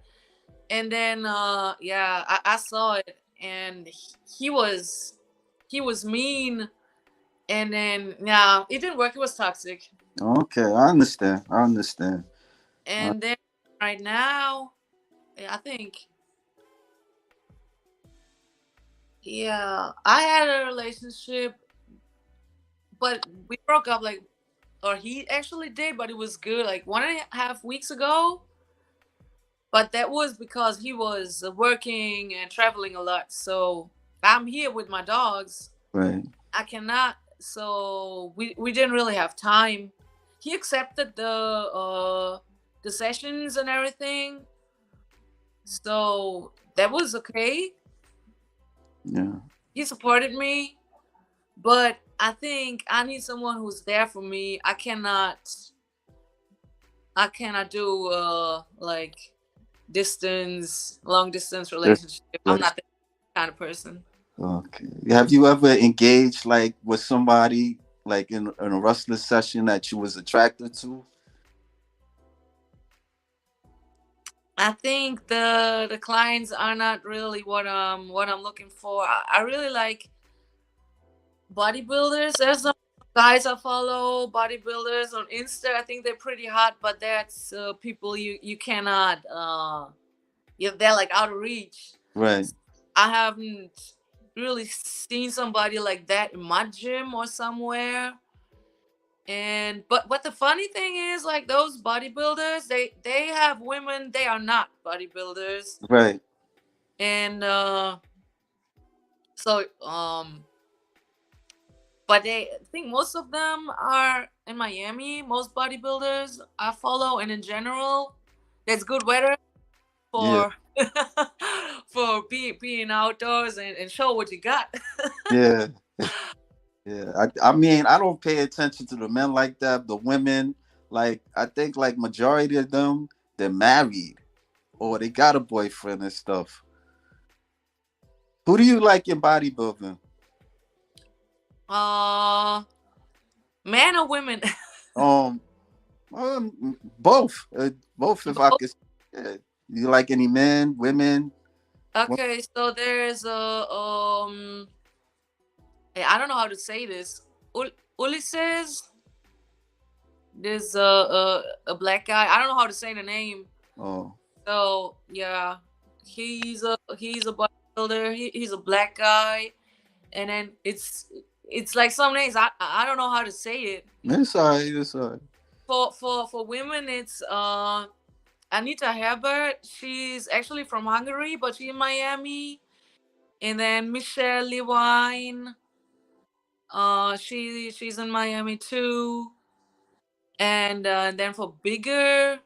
And then, yeah, I saw it, and he was mean, and then yeah, it didn't work. It was toxic. Okay, I understand. I understand. Uh, And then right now, yeah, I think, yeah, I had a relationship, but we broke up like, or he actually did, but it was good, like 1.5 weeks ago. But that was because he was working and traveling a lot. So I'm here with my dogs. right. I cannot. So we didn't really have time. He accepted the sessions and everything. So that was okay. Yeah. He supported me, but I think I need someone who's there for me. I cannot do like long distance Just, relationship. I'm just not that kind of person. okay. Have you ever engaged like with somebody like in a wrestling session that you was attracted to? I think the clients are not really what I'm looking for. I really like bodybuilders. There's some guys I follow bodybuilders on Insta. I think they're pretty hot, but that's people you cannot they're like out of reach. Right. I haven't really seen somebody like that in my gym or somewhere. And but the funny thing is, like, those bodybuilders, they have women, they are not bodybuilders. Right. And so but they I think most of them are in Miami. Most bodybuilders I follow, and in general, there's good weather Yeah. for for being outdoors and show what you got. Yeah. Yeah. I mean, I don't pay attention to the men like that. The women, like I think like majority of them, they're married or they got a boyfriend and stuff. Who do you like in bodybuilding? uh Man or women? Um, both. Both if I Both. could. Yeah. You like any men, women? Wo- Okay, so there's I don't know how to say this. Ulysses. There's a black guy. I don't know how to say the name. Oh, So yeah, he's a bodybuilder. He's a black guy, and then it's like some names I don't know how to say it. it's alright. It's alright. For women, it's Anita Herbert. She's actually from Hungary, but she's in Miami. And then Michelle Lewine. She's in Miami too. And then for bigger,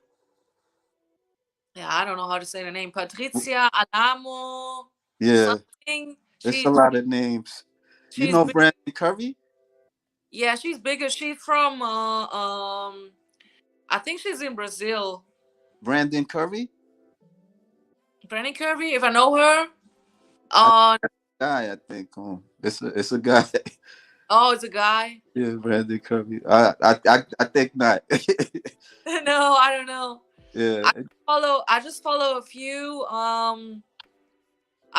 yeah, I don't know how to say the name. Patricia Alamo Yeah, something. it's a lot of names. You She's know big. Brandon Curry? Yeah, she's bigger. She's from I think she's in Brazil. Brandon Curry? Brandy Kirby, if I know her. I Uh guy. I think. It's a guy. oh, it's a guy. Yeah, Brandon Curry. I think not. No, I don't know. Yeah, I just follow a few. I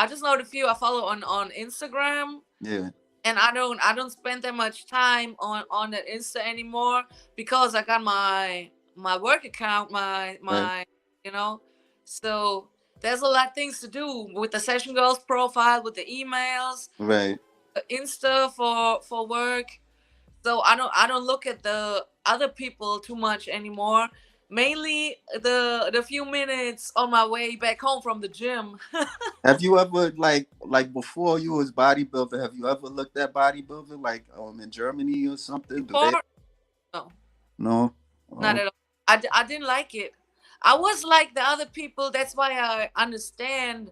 just know the few I follow on Instagram, yeah, and I don't spend that much time on that Insta anymore because I got my work account, my right, my you know. So there's a lot of things to do with the session girls profile, with the emails, right. Insta for work. So I don't look at the other people too much anymore. Mainly the few minutes on my way back home from the gym. Have you ever like before you was bodybuilder? Have you ever looked at bodybuilding like in Germany or something? Do they? Before, no, No. not Oh, at all. I didn't like it. I was like the other people. That's why I understand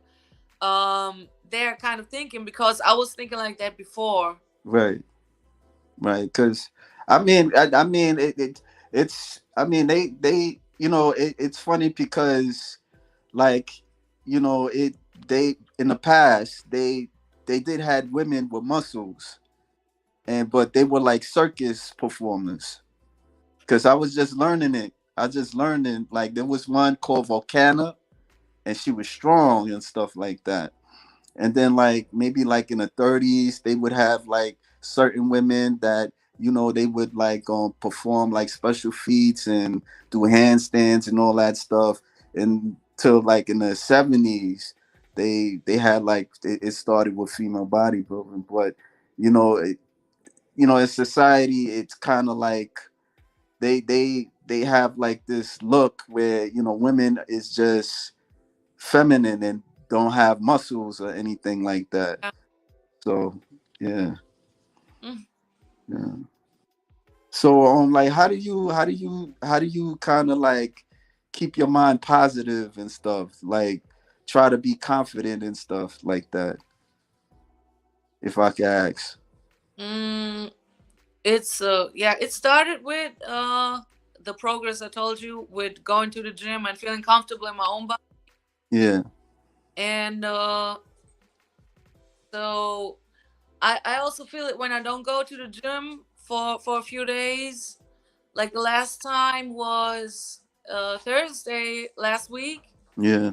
their kind of thinking, because I was thinking like that before. right. right. Because I mean, it's I mean, they it's funny because like it they in the past they did had women with muscles, and but they were like circus performers. Because I was just learning it. I just learned it. Like there was one called Volcana, and she was strong and stuff like that. And then like maybe like in the 30s they would have like certain women that they would like perform like special feats and do handstands and all that stuff. And till like in the 70s they had like it started with female bodybuilding. But you know it, in society it's kind of like they have like this look where women is just feminine and don't have muscles or anything like that. Yeah. So yeah, Mm. yeah. So like how do you kind of like keep your mind positive and stuff? Like try to be confident and stuff like that. If I could ask. Mm, it's yeah, it started with the progress I told you with going to the gym and feeling comfortable in my own body. Yeah, And so I also feel it when I don't go to the gym for a few days. Like the last time was Thursday last week, yeah,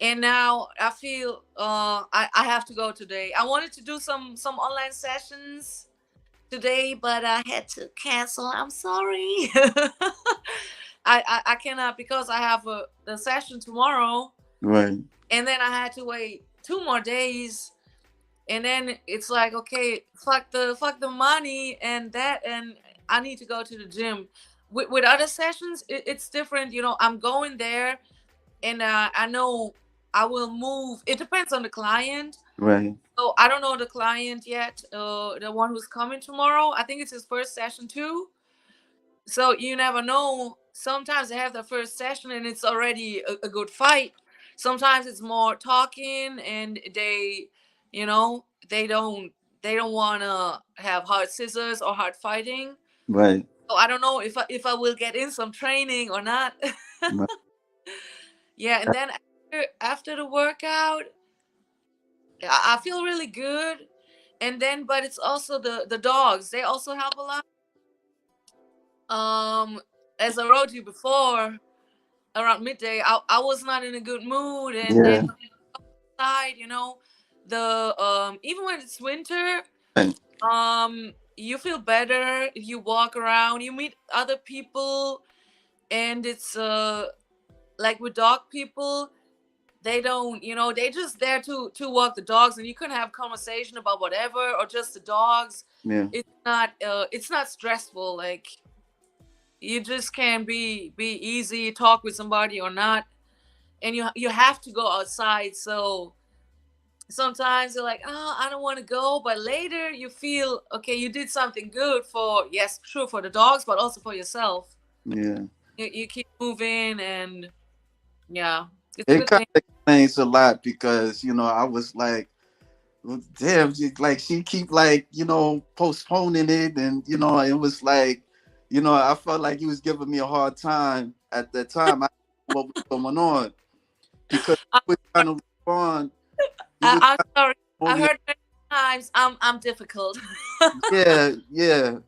and now I feel I have to go today. I wanted to do some online sessions today, but I had to cancel. I'm sorry. I cannot because I have a session tomorrow, right, and then I had to wait 2 more days, and then it's like, okay, fuck the money and that, and I need to go to the gym. With other sessions, it's different. I'm going there, and I know I will move. It depends on the client. right, So I don't know the client yet. The one who's coming tomorrow, I think it's his first session too. So you never know. Sometimes they have their first session and it's already a good fight. Sometimes it's more talking, and they don't want to have hard scissors or hard fighting. right, So I don't know if I will get in some training or not. right. Yeah, and then after the workout, I feel really good. And then, but it's also the dogs. They also help a lot. Um, as I wrote you before, around midday, I was not in a good mood, and then Yeah, outside, the even when it's winter, right, you feel better. You walk around, you meet other people, and it's like with dog people, they don't, they just there to walk the dogs, and you can have conversation about whatever or just the dogs. yeah, It's not stressful. Like you just can be easy, talk with somebody or not, and you have to go outside. So sometimes you're like, oh, I don't want to go, but later you feel okay, you did something good for, yes, sure, for the dogs, but also for yourself. yeah. You keep moving, and yeah, it's a It good kind thing. of explains a lot because I was like, well, damn, like she keep like postponing it, and it was like, I felt like he was giving me a hard time at that time. I didn't know what was going on because I'm he was sorry. trying to respond. He was I'm sorry. I only heard many times I'm difficult. yeah, yeah,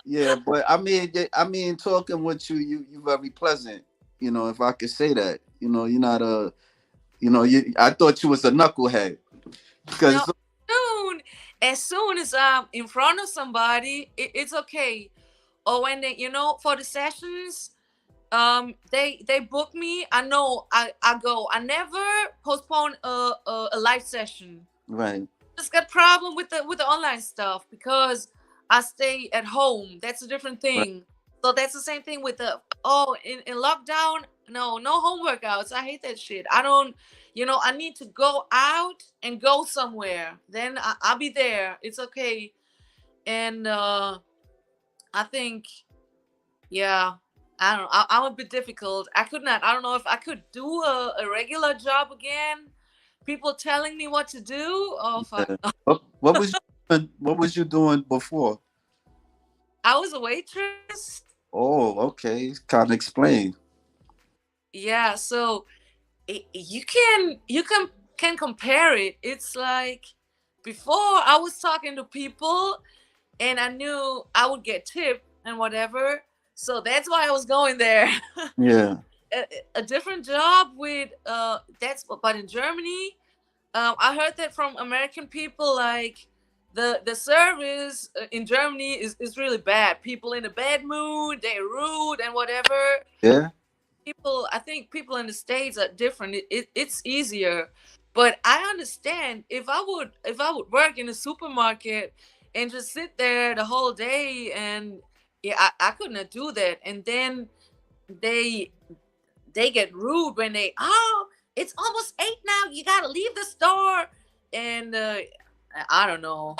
yeah. But I mean, talking with you very pleasant. If I could say that. You're not a. I thought you was a knucklehead No, because soon, as soon as I'm in front of somebody, it's okay. Or when they, for the sessions, they book me. I know I go. I never postpone a live session. right, Just got problem with the online stuff because I stay at home. That's a different right, thing. So that's the same thing with the in lockdown. No home workouts. I hate that shit. I don't. I need to go out and go somewhere. Then I'll be there. It's okay. And I think, yeah, I don't. I'm a bit difficult. I could not. I don't know if I could do a regular job again. People telling me what to do. Oh fuck. yeah. What was you doing before? I was a waitress. Oh, okay. Kind of explain. Yeah, so you can compare it. It's like before I was talking to people and I knew I would get tipped and whatever. So that's why I was going there. Yeah. A different job with that's but in Germany, I heard that from American people, like the service in Germany is really bad. People in a bad mood, they're rude and whatever. Yeah. People, I think people in the States are different. It's easier, but I understand if I would work in a supermarket and just sit there the whole day, and yeah, I couldn't do that. And then they they get rude when they, oh, it's almost 8 now, you gotta leave the store. And I don't know.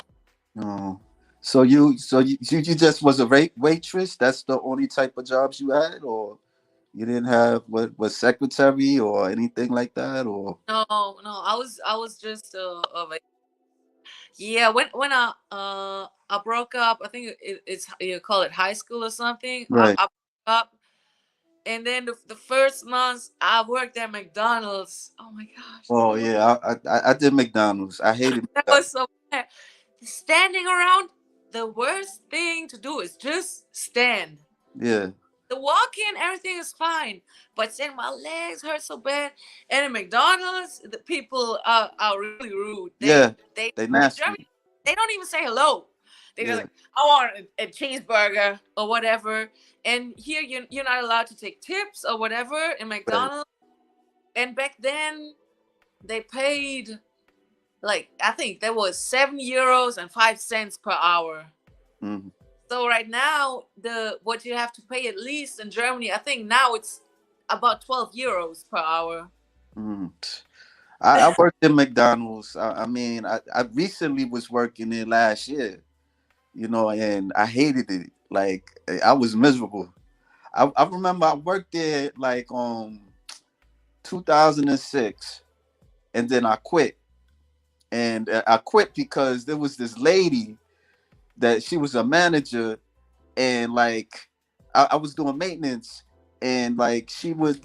Oh. So you just was a waitress? That's the only type of jobs you had, or you didn't have what was secretary or anything like that, or No, no, I was just yeah, when I broke up, I think it's, you call it high school or something. right? I broke up, and then the first months I worked at McDonald's. Oh my gosh, Oh yeah, I did McDonald's. I hated that McDonald's. was so bad. Standing around, the worst thing to do is just stand. Yeah, The walking, everything is fine, but then my legs hurt so bad. And at McDonald's, the people are really rude. yeah, They they in nasty. Germany, they don't even say hello. They just Yeah, like, I want a cheeseburger or whatever. And here you're not allowed to take tips or whatever in right. McDonald's. And back then they paid, like, I think that was €7.05 per hour. Mm-hmm. So right now, the what you have to pay at least in Germany, I think now it's about €12 per hour. Mm-hmm. I worked in McDonald's. I mean, I recently was working there last year, and I hated it. Like I was miserable. I remember I worked there like 2006, and then I quit. And I quit because there was this lady that she was a manager, and like I was doing maintenance, and like she would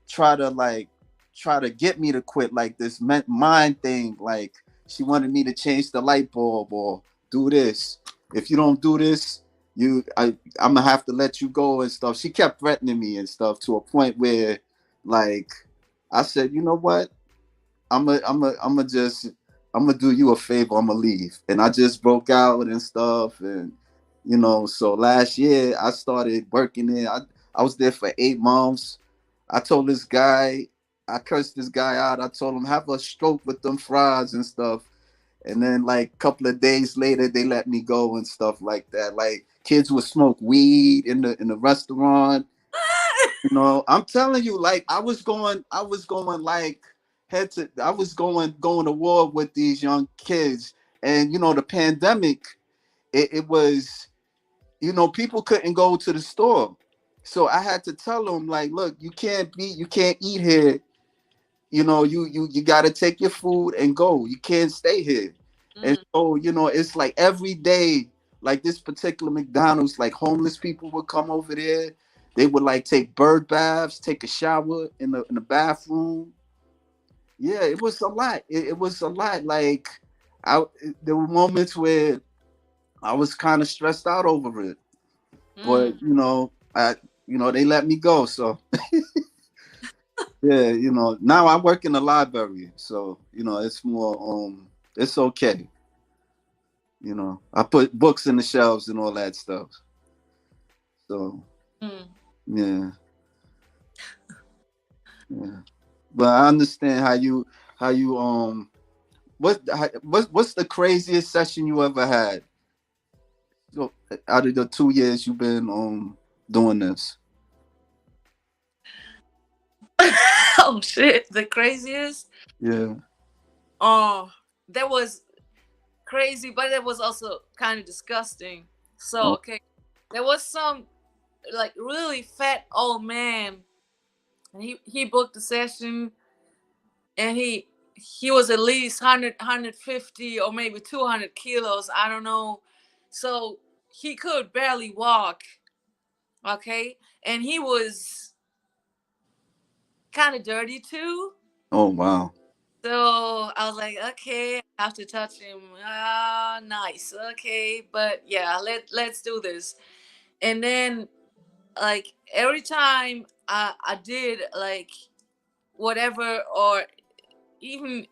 try to like try to get me to quit, like this mind thing. Like she wanted me to change the light bulb or do this. If you don't do this, I'm gonna have to let you go and stuff. She kept threatening me and stuff to a point where like I said, you know what? I'm gonna do you a favor. I'm gonna leave, and I just broke out and stuff, and So last year I started working there. I was there for 8 months. I told this guy, I cursed this guy out. I told him have a stroke with them fries and stuff, and then like a couple of days later they let me go and stuff like that. Like kids would smoke weed in the restaurant. I'm telling you, like I was going like I was going to war with these young kids, and the pandemic, it was, people couldn't go to the store, so I had to tell them like, look, you can't eat here. You got to take your food and go. You can't stay here. And Mm. so it's like every day, like this particular McDonald's, like homeless people would come over there. They would like take bird baths, take a shower in the bathroom. Yeah, it was a lot. It was a lot. Like I there were moments where I was kind of stressed out over it, Mm. but they let me go. So yeah, now I work in the library, so it's more it's okay. I put books in the shelves and all that stuff. So Mm. yeah, yeah. But I understand how you what's the craziest session you ever had? So out of the 2 years you've been doing this. Oh shit, the craziest. Yeah. Oh, that was crazy, but it was also kind of disgusting. So Oh, okay, there was some like really fat old man, and he booked a session, and he was at least 100 150 or maybe 200 kilos, I don't know. So he could barely walk. Okay, and he was kind of dirty too. Oh wow. So I was like, okay, I have to touch him. Ah, nice. Okay, but yeah, let's do this. And then like every time I did like whatever, or even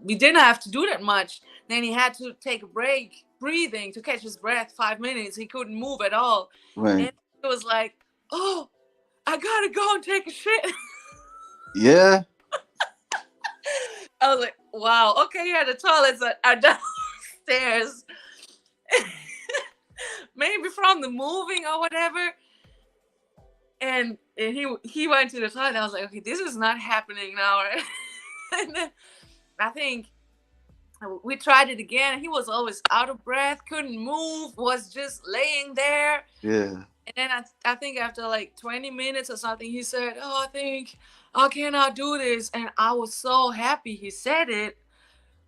we didn't have to do that much. Then he had to take a break, breathing to catch his breath. 5 minutes, he couldn't move at all, Right. and it was like, oh, I gotta go and take a shit. Yeah. I was like, wow, okay, yeah, the toilets are downstairs. Maybe from the moving or whatever. And he went to the toilet. I was like, okay, this is not happening now. Right? And then I think we tried it again. He was always out of breath, couldn't move, was just laying there. Yeah. And then I think after like 20 minutes or something, he said, oh, I think I cannot do this. And I was so happy he said it,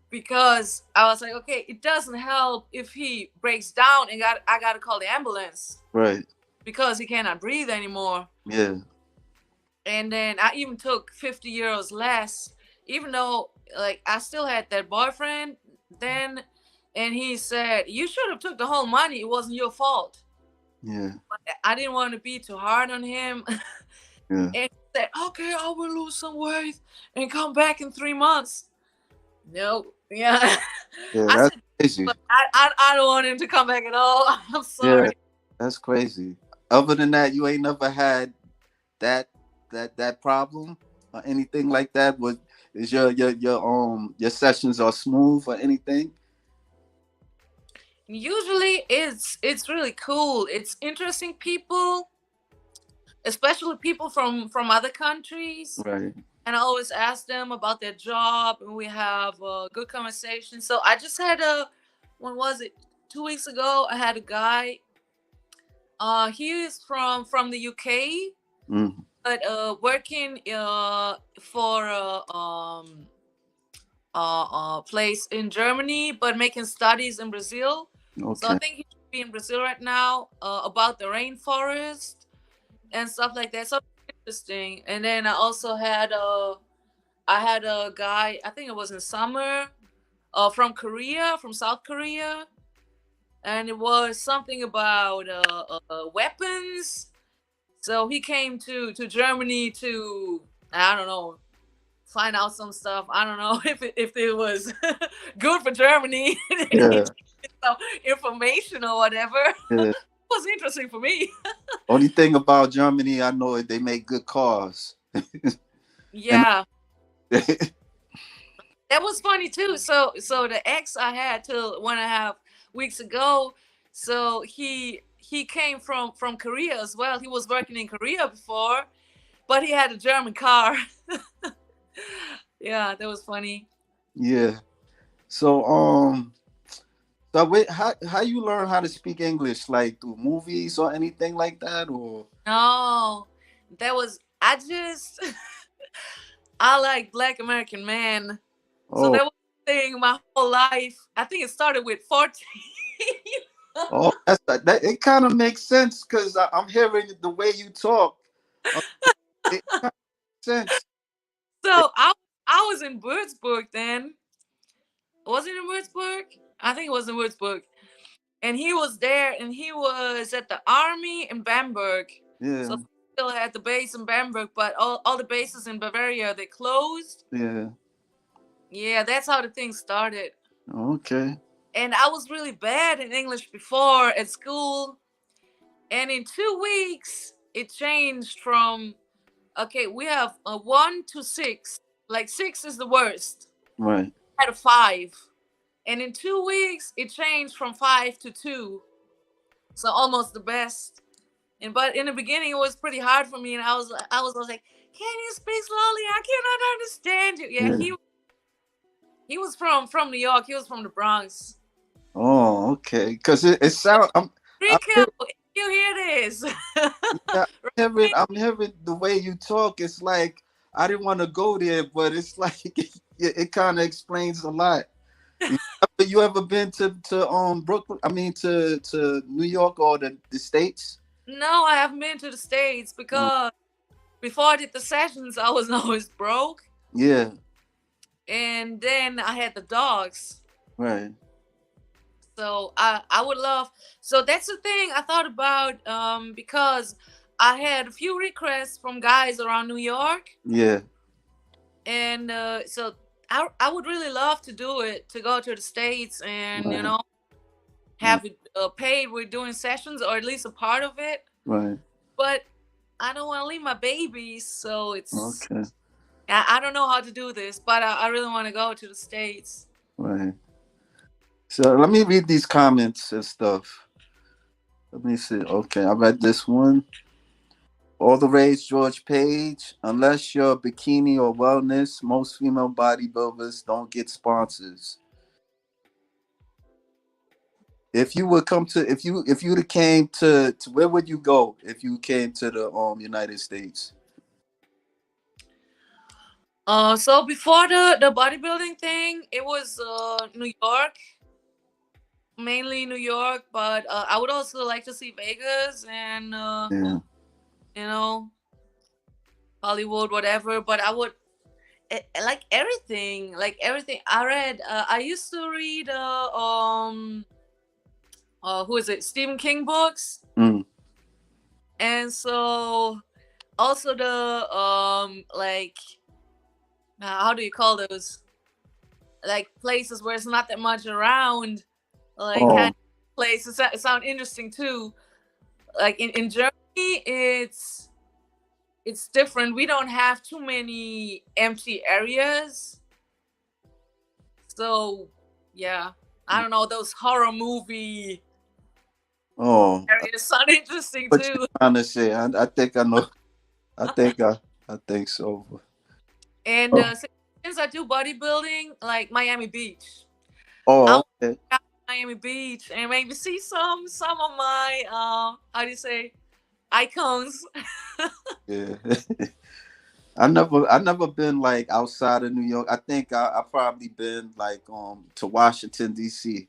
because I was like, okay, it doesn't help if he breaks down and I got to call the ambulance Right. because he cannot breathe anymore. Yeah. And then I even took 50 euros less, even though like I still had that boyfriend then. And he said, you should have took the whole money. It wasn't your fault. Yeah. But I didn't want to be too hard on him. Yeah. And he said, okay, I will lose some weight and come back in 3 months. No, yeah. Yeah. I That's said, crazy. but I don't want him to come back at all. I'm Yeah. sorry. That's crazy. Other than that, you ain't never had that problem or anything like that. Was is your sessions are smooth or anything? Usually it's really cool. It's interesting people, especially people from other countries. Right. And I always ask them about their job, and we have a good conversation. So I just had when was it? 2 weeks ago, I had a guy. He is from the UK, Mm. but working for place in Germany, but making studies in Brazil. So I Okay. think he should be in Brazil right now, about the rainforest and stuff like that. So interesting. And then I had a guy. I think it was in summer, from Korea, from South Korea, and it was something about weapons. So he came to Germany to, I don't know, find out some stuff. I don't know if it was good for Germany. Yeah. Some information or whatever. Yeah. It was interesting for me. Only thing about Germany, I know is they make good cars. And Yeah, that was funny too. So the ex I had till 1.5 weeks ago. So he came from Korea as well. He was working in Korea before, but he had a German car. Yeah, that was funny. yeah. So wait, how you learn how to speak English? Like through movies or anything like that, or No, that was I just I like Black American man. So oh that was the thing my whole life. I think it started with 14. oh that it kind of makes sense because I'm hearing the way you talk. Uh, It makes sense. So I was in Würzburg then. Was it in Würzburg? I think it was in Würzburg. And he was there, and he was at the army in Bamberg. So Yeah. still at the base in Bamberg, but all the bases in Bavaria they closed. Yeah. Yeah, that's how the thing started. Okay. And I was really bad in English before at school. And in 2 weeks, it changed from, okay, we have a 1 to 6. Like 6 is the worst. Right. I had a 5. And in 2 weeks, it changed from 5 to 2. So almost the best. And but in the beginning, it was pretty hard for me. And I was like, can you speak slowly? I cannot understand you. Yeah, Yeah. he was from New York. He was from the Bronx. Oh, okay. Because it sounds. I'm Rico, if you hear this. yeah, I'm hearing the way you talk. It's like I didn't want to go there, but it's like it kind of explains a lot. You you ever been to Brooklyn? I mean to New York or the States? No, I haven't been to the States Oh, because before I did the sessions, I was always broke, yeah, and then I had the dogs. right. So I would love. So that's the thing I thought about, because I had a few requests from guys around New York, Yeah, and so I would really love to do it, to go to the States and right, right, have it paid with doing sessions, or at least a part of it. right. But I don't want to leave my babies, so Okay, I don't know how to do this, but I really want to go to the States. right. So let me read these comments and stuff. Let me see. Okay, I read this one. All the rage, George Page. Unless you're bikini or wellness, most female bodybuilders don't get sponsors. If you would come to, if you would have came to where would you go if you came to the United States? So before the bodybuilding thing, it was New York, mainly New York, but I would also like to see Vegas and Yeah. you know Hollywood, whatever. But I would like everything. I read. I used to read. Who is it? Stephen King books, Mm. and so also the like how do you call those, like places where it's not that much around, like kind Oh. of places that sound interesting too. Like in Germany, it's different. We don't have too many empty areas. So yeah, I don't know, those horror movie Oh. areas sound interesting What you too. trying to say? I think I know. I think I think so. And Oh. since I do bodybuilding, like Miami Beach, I Oh. want Okay. to go to Miami Beach and maybe see some of my how do you say, icons. Yeah. I never been like outside of New York. I think I probably been like to Washington D.C.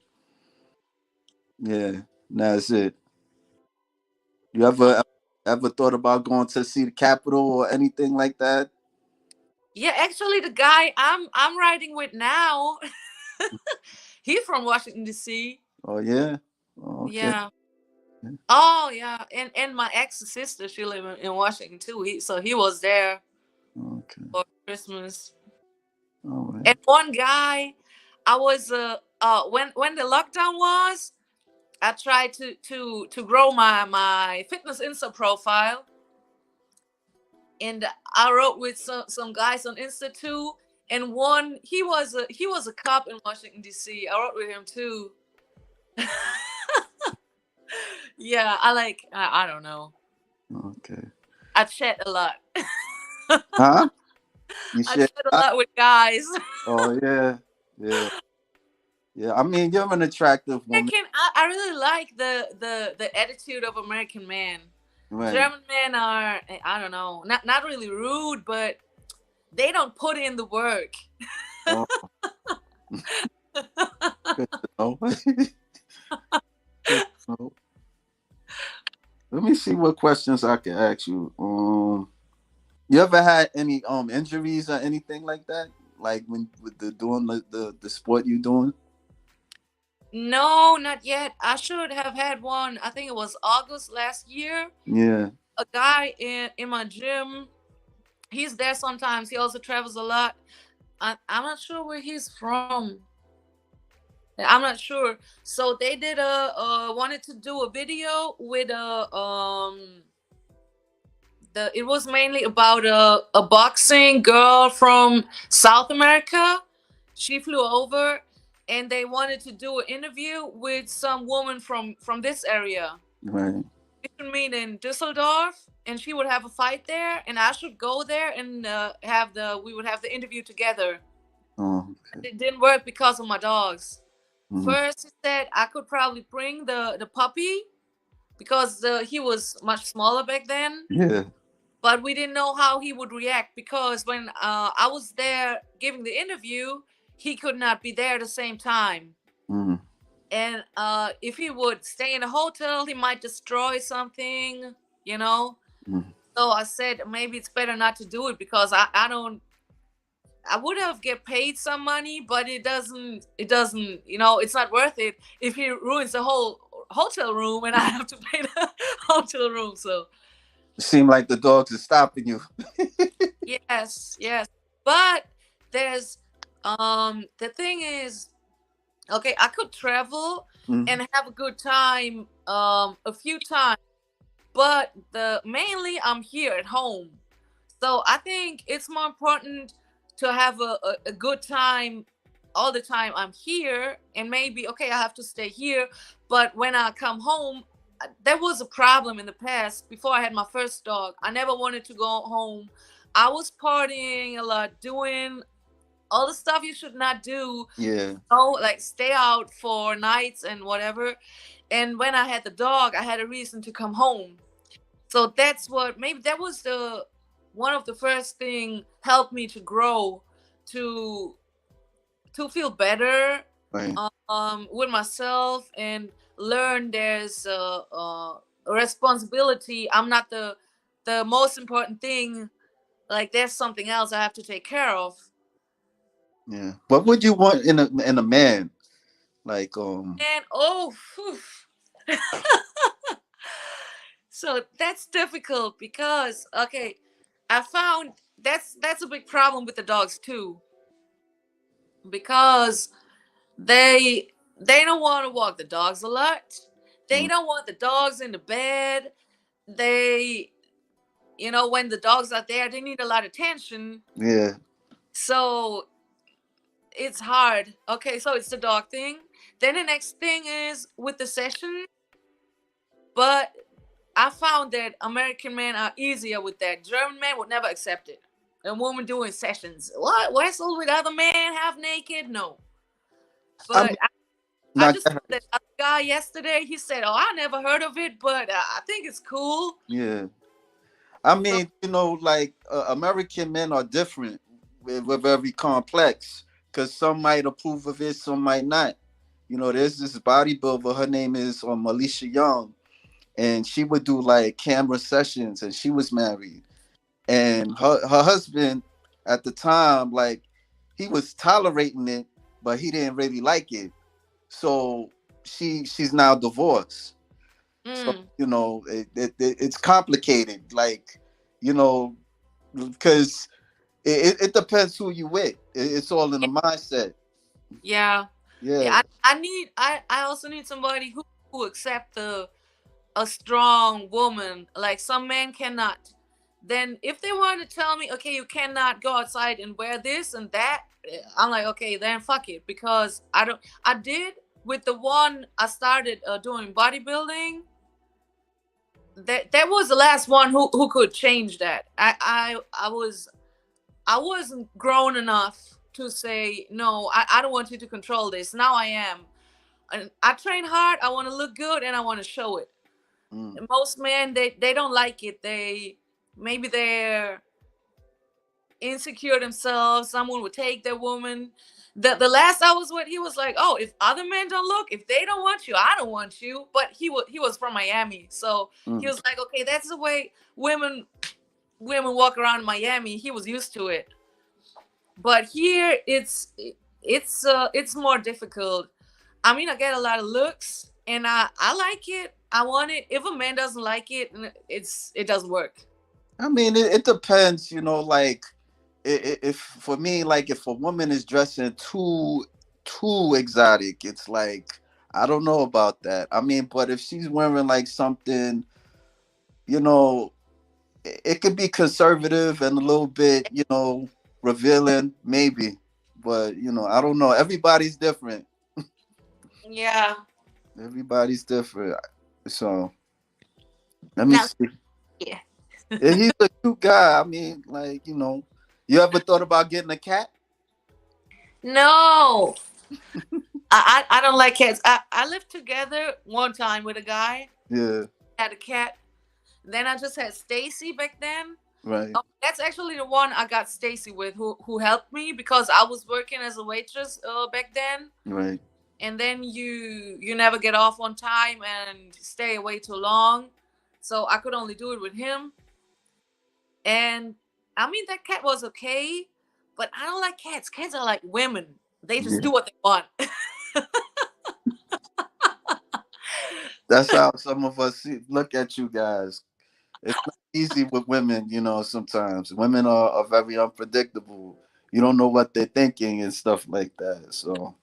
Yeah, that's it. You ever thought about going to see the Capitol or anything like that? Yeah, actually, the guy I'm riding with now, he's from Washington D.C. Oh yeah. Oh, okay. Yeah. Oh yeah, and my ex sister, she live in Washington too. He was there Okay. for Christmas. All right. And one guy, I was when the lockdown was, I tried to grow my fitness Insta profile, and I wrote with some guys on Insta too. And one, he was a cop in Washington D.C. I wrote with him too. Yeah, I don't know. Okay. I chat a lot. Huh? You I said. chat a lot with guys. Oh yeah. Yeah. Yeah. I mean, you're an attractive woman, I really like the attitude of American men. right? German men are, I don't know, not really rude, but they don't put in the work. Oh, good to know. Good to know. Let me see what questions I can ask you. You ever had any injuries or anything like that? Like when with the doing the sport you doing? No, not yet. I should have had one. I think it was August last year. Yeah. A guy in my gym, he's there sometimes. He also travels a lot. I'm not sure where he's from. I'm not sure. So they did wanted to do a video with it was mainly about a boxing girl from South America. She flew over, and they wanted to do an interview with some woman from this area. Right. We should meet in Düsseldorf, and she would have a fight there, and I should go there and we would have the interview together. Oh. It didn't work because of my dogs. Mhm. First, he said I could probably bring the puppy because he was much smaller back then, Yeah. but we didn't know how he would react because when I was there giving the interview, he could not be there at the same time. Mm. And if he would stay in a hotel, he might destroy something, you know. Mm. So I said maybe it's better not to do it, because I don't, I would have get paid some money, but it doesn't, it's not worth it if he ruins the whole hotel room and I have to pay the hotel room. So It seemed like the dogs are stopping you. yes, yes. But there's the thing is, okay, I could travel Mm. and have a good time a few times, but the mainly I'm here at home. So I think it's more important to have a good time all the time I'm here, and maybe okay, I have to stay here, but when I come home, there was a problem in the past before I had my first dog. I never wanted to go home. I was partying a lot, doing all the stuff you should not do. Yeah. Oh, like stay out for nights and whatever. And when I had the dog, I had a reason to come home. So that's what, maybe that was the one of the first thing helped me to grow, to feel better Right. with myself, and learn there's a responsibility. I'm not the most important thing. Like there's something else I have to take care of. Yeah. What would you want in a man? Like And oh, phew. So that's difficult because okay, I found that's a big problem with the dogs too, because they they don't want to walk the dogs a lot. They mm, don't want the dogs in the bed. They, when the dogs are there, they need a lot of attention. yeah. So it's hard. Okay, so it's the dog thing. Then the next thing is with the session, but I found that American men are easier with that. German men would never accept it. A woman doing sessions. What? Wrestle with other men half naked? No. I mean, But I not just saw that other guy yesterday. He said, "Oh, I never heard of it, but I think it's cool." yeah. I So mean, like American men are different. We're very complex because some might approve of it, some might not. There's this bodybuilder. Her name is Alicia Young, and she would do like camera sessions, and she was married, and her husband at the time, like, he was tolerating it, but he didn't really like it. So she's now divorced. So mm, it's complicated, like, you know, because it depends who you with. It's all in the mindset. yeah, Yeah, yeah. I also need somebody who accept a strong woman. Like some men cannot. Then if they want to tell me, okay, you cannot go outside and wear this and that, I'm like, okay, then fuck it, because I don't. I did with the one I started doing bodybuilding. That was the last one who could change that. I wasn't grown enough to say no. I don't want you to control this. Now I am, and I train hard. I want to look good and I want to show it. mm, Most men they don't like it. Maybe they're insecure themselves. Someone would take their woman. The last I was with, he was like, "Oh, if other men don't look, if they don't want you, I don't want you." But he was from Miami, so he mm. was like, "Okay, that's the way women walk around in Miami." He was used to it, but here it's more difficult. I mean, I get a lot of looks, and I like it. I want it. If a man doesn't like it, it doesn't work. I mean, it depends. Like, if for me, like, if a woman is dressing too exotic, it's like, I don't know about that. I mean, but if she's wearing like something, you know, it could be conservative and a little bit, revealing, maybe. But I don't know. Everybody's different. Yeah. Everybody's different. So let me Now, see. yeah. And he's a cute guy. I mean, like, you ever thought about getting a cat? No, I don't like cats. I lived together one time with a guy, Yeah, had a cat. Then I just had Stacy back then. right, Oh, that's actually the one I got Stacy with, who helped me because I was working as a waitress back then, right. and then you never get off on time and stay away too long. So I could only do it with him. And I mean, that cat was okay, but I don't like cats. Cats are like women. They just Yeah, do what they want. that's how some of us look at you guys. It's not easy with women, sometimes. Women are very unpredictable. You don't know what they're thinking and stuff like that. So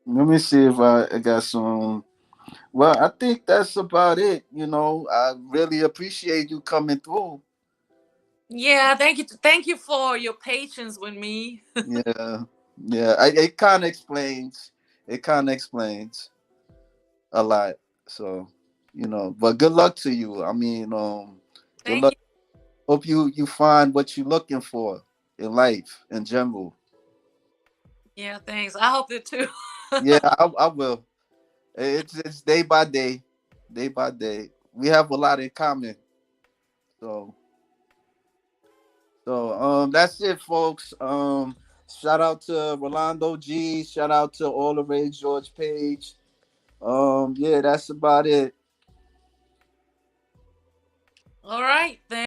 let me see if I got some. Well, I think that's about it. I really appreciate you coming through. Yeah, thank you for your patience with me. Yeah, yeah. It kind of explains. It kind of explains a lot. So, but good luck to you. I mean, good Thank luck. you. Hope you find what you're looking for in life in general. Yeah, thanks. I hope that too. Yeah, I will. It's day by day. We have a lot in common. So that's it, folks. Shout out to Rolando G. Shout out to all the Ray George page. Yeah, that's about it. All right, thanks.